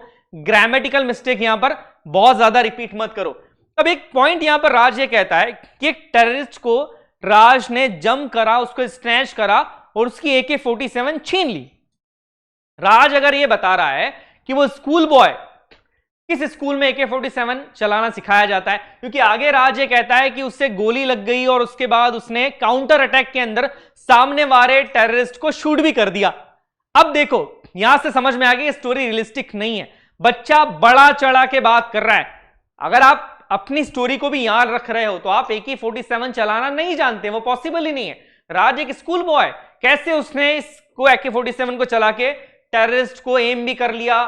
ग्रामेटिकल मिस्टेक यहां पर बहुत ज्यादा रिपीट मत करो. अब एक पॉइंट यहां पर राज ये कहता है कि एक टेररिस्ट को राज ने जंप करा, उसको स्नैच करा और उसकी AK-47 छीन ली. राज अगर ये बता रहा है कि वो स्कूल बॉय किस स्कूल में AK-47 चलाना सिखाया जाता है? क्योंकि आगे राज ये कहता है कि उससे गोली लग गई और उसके बाद उसने काउंटर अटैक के अंदर सामने वाले टेररिस्ट को शूट भी कर दिया। अब देखो यहां से समझ में आ गई स्टोरी रियलिस्टिक नहीं है, बच्चा बड़ा चढ़ा के बात कर रहा है। अगर आप अपनी स्टोरी को भी यहां रख रहे हो तो आप AK-47 चलाना नहीं जानते, वो पॉसिबल ही नहीं है। राज एक स्कूल बॉय, कैसे उसने इसको AK-47 को चला के टेररिस्ट को एम भी कर लिया,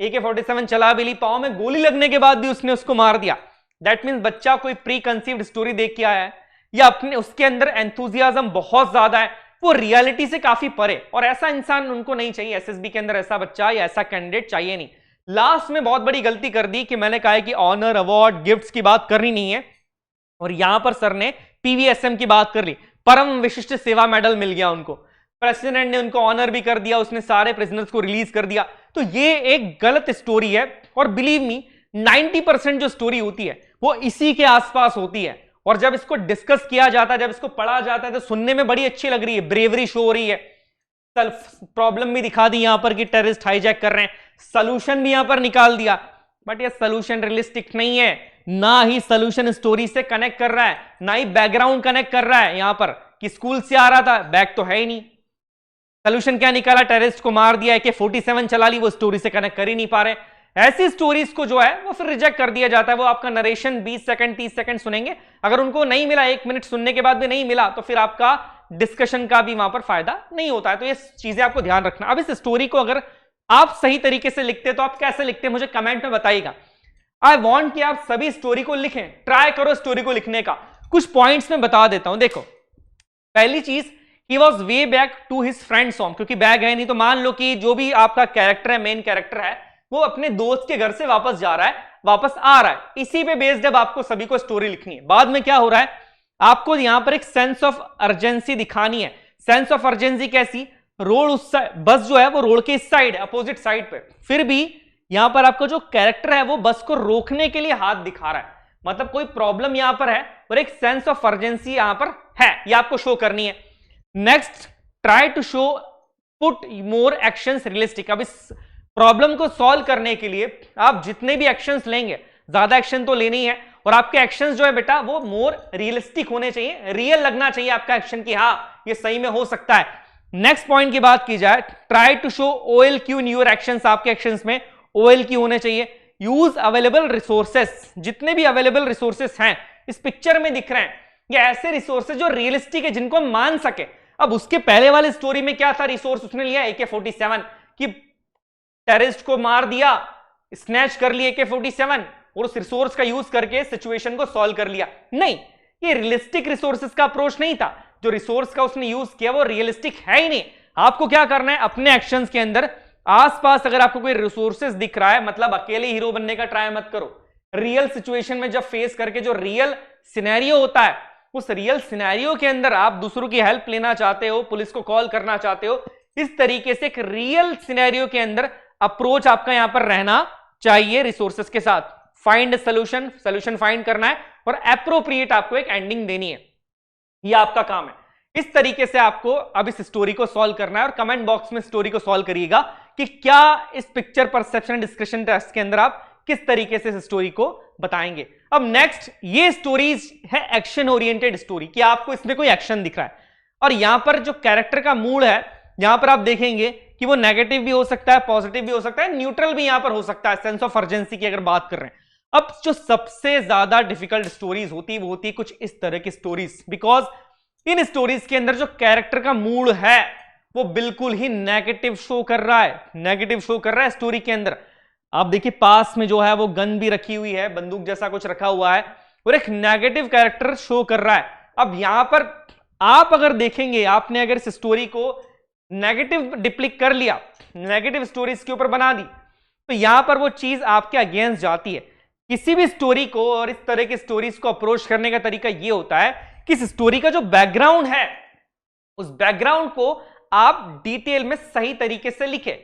AK-47 चला भी ली, पांव में गोली लगने के बाद भी उसने उसको मार दिया। दैट मीन्स बच्चा कोई प्री कंसीव्ड स्टोरी देख के आया है या अपने उसके अंदर एंथुजियाज्म बहुत ज्यादा है, वो रियलिटी से काफी परे, और ऐसा इंसान उनको नहीं चाहिए। SSB के अंदर ऐसा बच्चा या ऐसा कैंडिडेट चाहिए नहीं। लास्ट में बहुत बड़ी गलती कर दी कि मैंने कहा है कि ऑनर, अवार्ड, गिफ्ट्स की बात करनी नहीं है, और यहां पर सर ने PVSM की बात कर ली। परम विशिष्ट सेवा मेडल मिल गया उनको, प्रेसिडेंट ने उनको ऑनर भी कर दिया, उसने सारे प्रिजनर्स को रिलीज कर दिया। तो ये एक गलत स्टोरी है, और बिलीव मी 90% जो स्टोरी होती है वो इसी के आसपास होती है। और जब इसको डिस्कस किया जाता है, जब इसको पढ़ा जाता है, तो सुनने में बड़ी अच्छी लग रही है, ब्रेवरी शो हो रही है, सेल्फ प्रॉब्लम भी दिखा दी यहां पर कि टेररिस्ट हाईजैक कर रहे हैं, सोल्यूशन भी यहां पर निकाल दिया, बट ये सोल्यूशन रियलिस्टिक नहीं है। ना ही सोल्यूशन स्टोरी से कनेक्ट कर रहा है, ना ही बैकग्राउंड कनेक्ट कर रहा है। यहां पर कि स्कूल से आ रहा था, बैक तो है ही नहीं। सोल्यूशन क्या निकाला? टेररिस्ट को मार दिया, AK-47 चला ली, वो स्टोरी से कनेक्ट कर ही नहीं पा रहे। ऐसी स्टोरीज को जो है वो फिर रिजेक्ट कर दिया जाता है। वो आपका नरेशन 20 सेकंड 30 सेकंड सुनेंगे, अगर उनको नहीं मिला, 1 मिनट सुनने के बाद भी नहीं मिला, तो फिर आपका डिस्कशन का भी वहां पर फायदा नहीं होता है। तो ये चीजें आपको ध्यान रखना। अब इस स्टोरी को अगर आप सही तरीके से लिखते तो आप कैसे लिखते मुझे कमेंट में बताइएगा। आई वॉन्ट कि आप सभी स्टोरी को लिखें, ट्राई करो स्टोरी को लिखने का। कुछ पॉइंट्स में बता देता हूं। देखो, पहली चीज, he was way back to his friend's home, क्योंकि बैग है नहीं, तो मान लो कि जो भी आपका कैरेक्टर है, मेन कैरेक्टर है, वो अपने दोस्त के घर से वापस जा रहा है, वापस आ रहा है। इसी पे बेस्ड जब आपको सभी को स्टोरी लिखनी है। बाद में क्या हो रहा है, आपको यहां पर एक सेंस ऑफ अर्जेंसी दिखानी है। सेंस ऑफ अर्जेंसी कैसी? रोड उस साइड, बस जो है वो रोड के इस साइड, अपोजिट साइड पे, फिर भी यहां पर आपका जो कैरेक्टर है वो बस को रोकने के लिए हाथ दिखा रहा है, मतलब कोई प्रॉब्लम यहां पर है और एक सेंस ऑफ अर्जेंसी यहां पर है, ये आपको शो करनी है। Next, try to show put more actions realistic. अब इस प्रॉब्लम को सॉल्व करने के लिए आप जितने भी एक्शंस लेंगे, ज्यादा एक्शन तो लेनी है, और आपके एक्शंस जो है बेटा वो मोर रियलिस्टिक होने चाहिए, रियल लगना चाहिए आपका एक्शन कि हाँ ये सही में हो सकता है। नेक्स्ट पॉइंट की बात की जाए, try to show OLQ in your actions. आपके एक्शंस में OLQ होने चाहिए। यूज अवेलेबल रिसोर्सेस, जितने भी अवेलेबल रिसोर्सेस हैं इस पिक्चर में दिख रहे हैं, ये ऐसे रिसोर्सेज जो रियलिस्टिक है, जिनको हम मान सके। अब उसके पहले वाले स्टोरी में क्या था रिसोर्स? उसने लिया AK-47 कि टेररिस्ट को मार दिया, स्नैच कर लिया AK-47 और उस रिसोर्स का यूज करके सिचुएशन को सॉल्व कर लिया। नहीं, ये रियलिस्टिक रिसोर्सेज का अप्रोच नहीं था। जो रिसोर्स का उसने यूज किया वो रियलिस्टिक है ही नहीं। आपको क्या करना है, अपने एक्शंस के अंदर आसपास अगर आपको कोई रिसोर्सेज दिख रहा है, मतलब अकेले हीरो बनने का ट्राई मत करो। रियल सिचुएशन में जब फेस करके जो रियल सिनेरियो होता है, उस रियल सिनेरियो के अंदर आप दूसरों की हेल्प लेना चाहते हो, पुलिस को कॉल करना चाहते हो, इस तरीके से एक रियल सिनेरियो के अंदर अप्रोच आपका यहां पर रहना चाहिए रिसोर्सेस के साथ। फाइंड सोल्यूशन, सोल्यूशन फाइंड करना है और एप्रोप्रिएट आपको एक एंडिंग देनी है, यह आपका काम है। इस तरीके से आपको अब इस स्टोरी को सॉल्व करना है और कमेंट बॉक्स में स्टोरी को सॉल्व करिएगा कि क्या इस पिक्चर परसेप्शन डिस्कशन टेस्ट के अंदर आप किस तरीके से इस स्टोरी को बताएंगे। अब नेक्स्ट, ये स्टोरीज है एक्शन ओरिएंटेड स्टोरी, कि आपको इसमें कोई एक्शन दिख रहा है और यहां पर जो कैरेक्टर का मूड है, यहां पर आप देखेंगे कि वो नेगेटिव भी हो सकता है, पॉजिटिव भी हो सकता है, न्यूट्रल भी यहां पर हो सकता है। सेंस ऑफ अर्जेंसी की अगर बात कर रहे हैं, अब जो सबसे ज्यादा डिफिकल्ट स्टोरीज होती है वो होती है कुछ इस तरह की स्टोरीज, बिकॉज इन स्टोरीज के अंदर जो कैरेक्टर का मूड है वो बिल्कुल ही नेगेटिव शो कर रहा है, नेगेटिव शो कर रहा है स्टोरी के अंदर। आप देखिए पास में जो है वो गन भी रखी हुई है, बंदूक जैसा कुछ रखा हुआ है और एक नेगेटिव कैरेक्टर शो कर रहा है। अब यहां पर आप अगर देखेंगे, आपने अगर इस स्टोरी को नेगेटिव डिप्लिक कर लिया, नेगेटिव स्टोरीज के ऊपर बना दी, तो यहां पर वो चीज आपके अगेंस्ट जाती है। किसी भी स्टोरी को और इस तरह की स्टोरीज को अप्रोच करने का तरीका ये होता है कि इस स्टोरी का जो बैकग्राउंड है, उस बैकग्राउंड को आप डिटेल में सही तरीके से लिखें।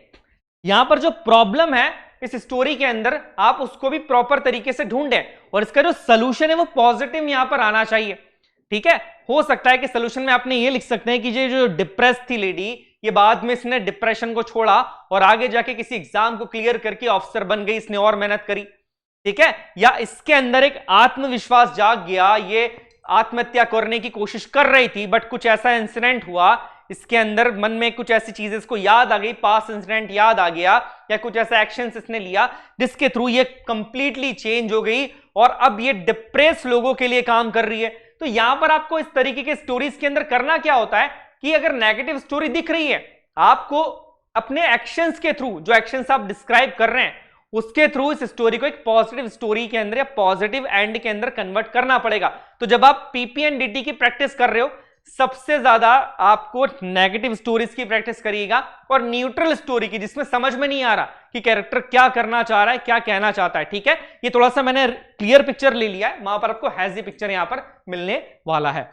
यहां पर जो प्रॉब्लम है इस स्टोरी के अंदर, आप उसको भी प्रॉपर तरीके से ढूंढें और इसका जो सोल्यूशन है वो पॉजिटिव यहां पर आना चाहिए। ठीक है, हो सकता है कि सोल्यूशन में आपने ये लिख सकते हैं कि ये जो डिप्रेस थी लेडी, ये बाद में इसने डिप्रेशन को छोड़ा और आगे जाके किसी एग्जाम को क्लियर करके ऑफिसर बन गई, इसने और मेहनत करी। ठीक है, या इसके अंदर एक आत्मविश्वास जाग गया, ये आत्महत्या करने की कोशिश कर रही थी बट कुछ ऐसा इंसिडेंट हुआ, इसके अंदर मन में कुछ ऐसी चीजें इसको याद आ गई, पास इंसिडेंट याद आ गया, या कुछ ऐसा एक्शंस इसने लिया जिसके थ्रू ये कंप्लीटली चेंज हो गई और अब ये डिप्रेस लोगों के लिए काम कर रही है। तो यहां पर आपको इस तरीके के स्टोरीज के अंदर करना क्या होता है कि अगर नेगेटिव स्टोरी दिख रही है, आपको अपने एक्शंस के थ्रू, जो एक्शंस आप डिस्क्राइब कर रहे हैं उसके थ्रू इस स्टोरी को एक पॉजिटिव स्टोरी के अंदर या पॉजिटिव एंड के अंदर कन्वर्ट करना पड़ेगा। तो जब आप पीपीएनडीटी की प्रैक्टिस कर रहे हो, सबसे ज्यादा आपको नेगेटिव स्टोरीज की प्रैक्टिस करिएगा और न्यूट्रल स्टोरी की, जिसमें समझ में नहीं आ रहा कि कैरेक्टर क्या करना चाह रहा है, क्या कहना चाहता है। ठीक है, ये थोड़ा सा मैंने क्लियर पिक्चर ले लिया है, वहां पर आपको हैजी पिक्चर यहां पर मिलने वाला है।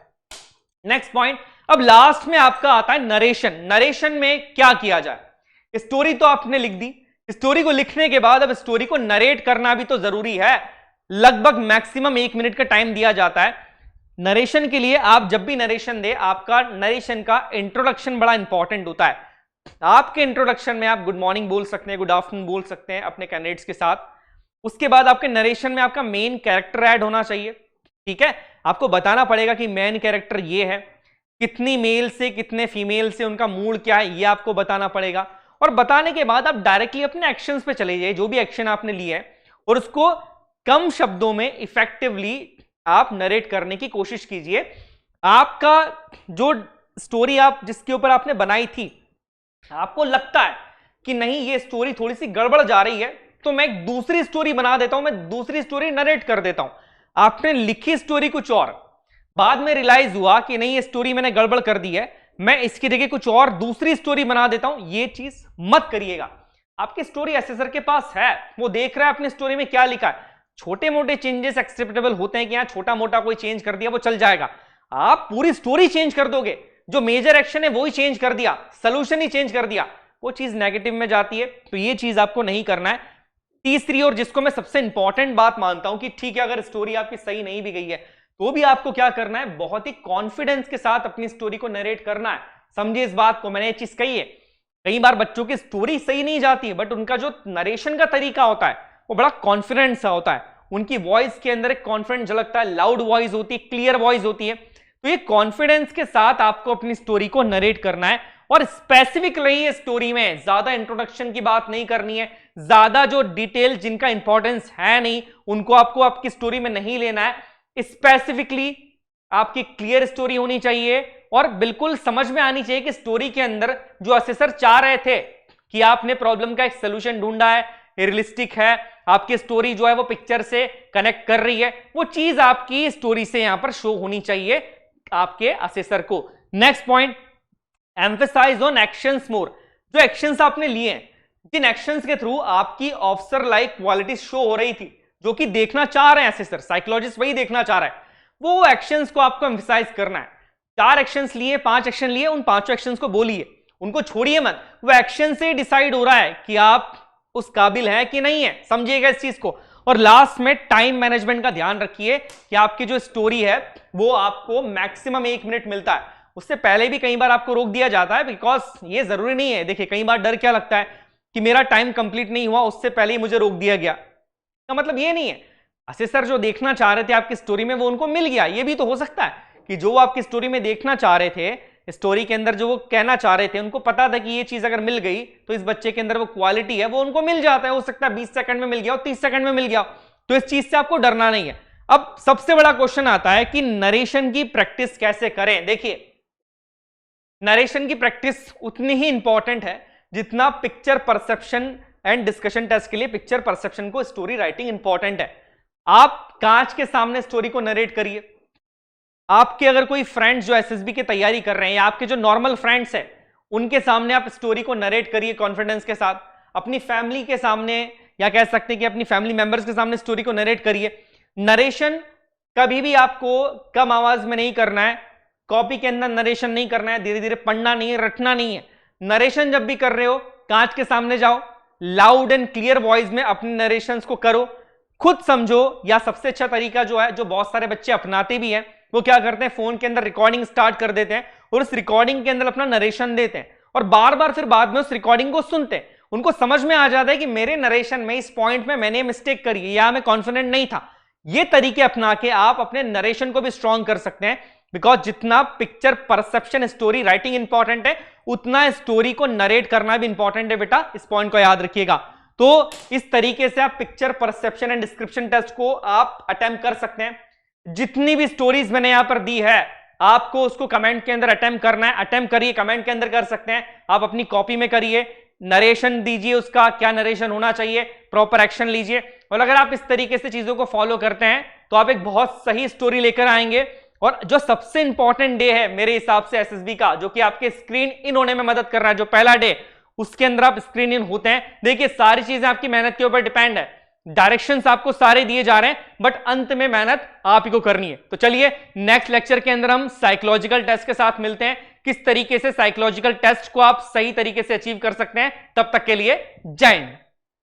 नेक्स्ट पॉइंट, अब लास्ट में आपका आता है नरेशन। नरेशन में क्या किया जाए? स्टोरी तो आपने लिख दी, स्टोरी को लिखने के बाद अब स्टोरी को नरेट करना भी तो जरूरी है। लगभग मैक्सिमम 1 मिनट का टाइम दिया जाता है नरेशन के लिए। आप जब भी नरेशन दे, आपका नरेशन का इंट्रोडक्शन बड़ा इंपॉर्टेंट होता है। आपके इंट्रोडक्शन में आप गुड मॉर्निंग बोल सकते हैं, गुड आफ्टरनून बोल सकते हैं अपने कैंडिडेट्स के साथ। उसके बाद आपके नरेशन में आपका मेन कैरेक्टर ऐड होना चाहिए। ठीक है, आपको बताना पड़ेगा कि मेन कैरेक्टर ये है, कितनी मेल से कितने फीमेल से उनका मूड क्या है, ये आपको बताना पड़ेगा। और बताने के बाद आप डायरेक्टली अपने एक्शंस पे चले जाइए, जो भी एक्शन आपने लिए है, और उसको कम शब्दों में इफेक्टिवली आप नरेट करने की कोशिश कीजिए। आपका जो स्टोरी आप जिसके ऊपर आपने बनाई थी, आपको लगता है कि नहीं ये स्टोरी थोड़ी सी गड़बड़ जा रही है, तो मैं एक दूसरी स्टोरी बना देता हूं, मैं दूसरी स्टोरी नरेट कर देता हूं। आपने लिखी स्टोरी कुछ और, बाद में रियलाइज हुआ कि नहीं ये स्टोरी मैंने गड़बड़ कर दी है, मैं इसकी जगह कुछ और दूसरी स्टोरी बना देता हूं। ये चीज मत करिएगा। आपकी स्टोरी एसेसर के पास है, वो देख रहा है अपनी स्टोरी में क्या लिखा है। छोटे मोटे चेंजेस एक्सेप्टेबल होते हैं कि यहां छोटा मोटा कोई चेंज कर दिया वो चल जाएगा। आप पूरी स्टोरी चेंज कर दोगे, जो मेजर एक्शन है वो ही चेंज कर दिया, सोल्यूशन ही चेंज कर दिया, वो चीज नेगेटिव में जाती है। तो ये चीज आपको नहीं करना है। तीसरी, और जिसको मैं सबसे इंपॉर्टेंट बात मानता हूं कि ठीक है अगर स्टोरी आपकी सही नहीं भी गई है तो भी आपको क्या करना है, बहुत ही कॉन्फिडेंस के साथ अपनी स्टोरी को नरेट करना है। समझिए इस बात को, मैंने ये चीज कही है, कई बार बच्चों की स्टोरी सही नहीं जाती, बट उनका जो नरेशन का तरीका होता है वो बड़ा कॉन्फिडेंट सा होता है। उनकी वॉइस के अंदर एक कॉन्फिडेंस झलकता है, लाउड वॉइस होती है, क्लियर वॉइस होती है। तो ये कॉन्फिडेंस के साथ आपको अपनी स्टोरी को नरेट करना है और स्पेसिफिक रही है स्टोरी में, ज्यादा इंट्रोडक्शन की बात नहीं करनी है, ज्यादा जो डिटेल जिनका इंपॉर्टेंस है नहीं उनको आपको आपकी स्टोरी में नहीं लेना है। स्पेसिफिकली आपकी क्लियर स्टोरी होनी चाहिए और बिल्कुल समझ में आनी चाहिए कि स्टोरी के अंदर जो असेसर चाह रहे थे कि आपने प्रॉब्लम का एक सोल्यूशन ढूंढा है, रियलिस्टिक है, आपकी स्टोरी जो है वो पिक्चर से कनेक्ट कर रही है, वो चीज आपकी स्टोरी से यहां पर शो होनी चाहिए आपके असेसर को। Next point, emphasize on actions more. जो एक्शंस आपने लिए हैं, जिन एक्शंस के थ्रू आपकी ऑफिसर लाइक क्वालिटी शो हो रही थी, जो कि देखना चाह रहे हैं असेसर, साइकोलॉजिस्ट वही देखना चाह रहा है, वो एक्शंस को आपको एम्फेसाइज करना है। 4 एक्शंस लिए, 5 एक्शन लिए, उन 5 एक्शंस को बोलिए, उनको छोड़िए मत। वो एक्शन से डिसाइड हो रहा है कि आप उस काबिल है कि नहीं है, समझिएगा इस चीज को। और लास्ट में टाइम मैनेजमेंट का ध्यान रखिए कि आपकी जो स्टोरी है वो आपको मैक्सिमम 1 मिनट मिलता है, उससे पहले भी कई बार आपको रोक दिया जाता है, बिकॉज ये जरूरी नहीं है। देखिए कई बार डर क्या लगता है कि मेरा टाइम कंप्लीट नहीं हुआ, उससे पहले ही मुझे रोक दिया गया, का मतलब ये नहीं है। असेसर जो देखना चाह रहे थे आपकी स्टोरी में वो उनको मिल गया। ये भी तो हो सकता है कि जो वो आपकी स्टोरी में देखना चाह रहे थे, स्टोरी के अंदर जो वो कहना चाह रहे थे, उनको पता था कि ये चीज अगर मिल गई तो इस बच्चे के अंदर वो क्वालिटी है, वो उनको मिल जाता है। हो सकता है 20 सेकंड में मिल गया हो, 30 सेकंड में मिल गया, तो इस चीज से आपको डरना नहीं है। अब सबसे बड़ा क्वेश्चन आता है कि नरेशन की प्रैक्टिस कैसे करें। देखिए नरेशन की प्रैक्टिस उतनी ही इंपॉर्टेंट है जितना picture perception and discussion test के लिए पिक्चर परसेप्शन को स्टोरी राइटिंग इंपॉर्टेंट है। आप कांच के सामने स्टोरी को नरेट करिए। आपके अगर कोई फ्रेंड्स जो एसएसबी की तैयारी कर रहे हैं या आपके जो नॉर्मल फ्रेंड्स हैं उनके सामने आप स्टोरी को नरेट करिए कॉन्फिडेंस के साथ। अपनी फैमिली के सामने या कह सकते हैं कि अपनी फैमिली मेंबर्स के सामने स्टोरी को नरेट करिए। नरेशन कभी भी आपको कम आवाज में नहीं करना है, कॉपी के अंदर नरेशन नहीं करना है, धीरे धीरे पढ़ना नहीं है, रटना नहीं है। नरेशन जब भी कर रहे हो कांच के सामने जाओ, लाउड एंड क्लियर वॉइस में अपने नरेशंस को करो, खुद समझो। या सबसे अच्छा तरीका जो है, जो बहुत सारे बच्चे अपनाते भी हैं, वो क्या करते हैं, फोन के अंदर रिकॉर्डिंग स्टार्ट कर देते हैं और उस रिकॉर्डिंग के अंदर अपना नरेशन देते हैं और बार बार फिर बाद में उस रिकॉर्डिंग को सुनते हैं। उनको समझ में आ जाता है कि मेरे नरेशन में इस पॉइंट में मैंने मिस्टेक करी है या मैं कॉन्फिडेंट नहीं था। ये तरीके अपना के आप अपने नरेशन को भी स्ट्रॉन्ग कर सकते हैं, बिकॉज जितना picture perception story writing important है, उतना स्टोरी को नरेट करना भी इंपॉर्टेंट है बेटा, इस पॉइंट को याद रखिएगा। तो इस तरीके से आप picture perception and description test को आप अटेम्प्ट कर सकते हैं। जितनी भी स्टोरीज मैंने यहां पर दी है आपको उसको कमेंट के अंदर अटेम्प्ट करना है, अटेम्प्ट करिए, कमेंट के अंदर कर सकते हैं, आप अपनी कॉपी में करिए, नरेशन दीजिए, उसका क्या नरेशन होना चाहिए, प्रॉपर एक्शन लीजिए। और अगर आप इस तरीके से चीजों को फॉलो करते हैं तो आप एक बहुत सही स्टोरी लेकर आएंगे। और जो सबसे इंपॉर्टेंट डे है मेरे हिसाब से एसएसबी का, जो कि आपके स्क्रीन इन होने में मदद कर रहा है, जो पहला डे, उसके अंदर आप स्क्रीन इन होते हैं। देखिए सारी चीजें आपकी मेहनत के ऊपर डिपेंड है, डायरेक्शंस आपको सारे दिए जा रहे हैं, बट अंत में मेहनत आप ही को करनी है। तो चलिए नेक्स्ट लेक्चर के अंदर हम साइकोलॉजिकल टेस्ट के साथ मिलते हैं, किस तरीके से साइकोलॉजिकल टेस्ट को आप सही तरीके से अचीव कर सकते हैं। तब तक के लिए जय हिंद।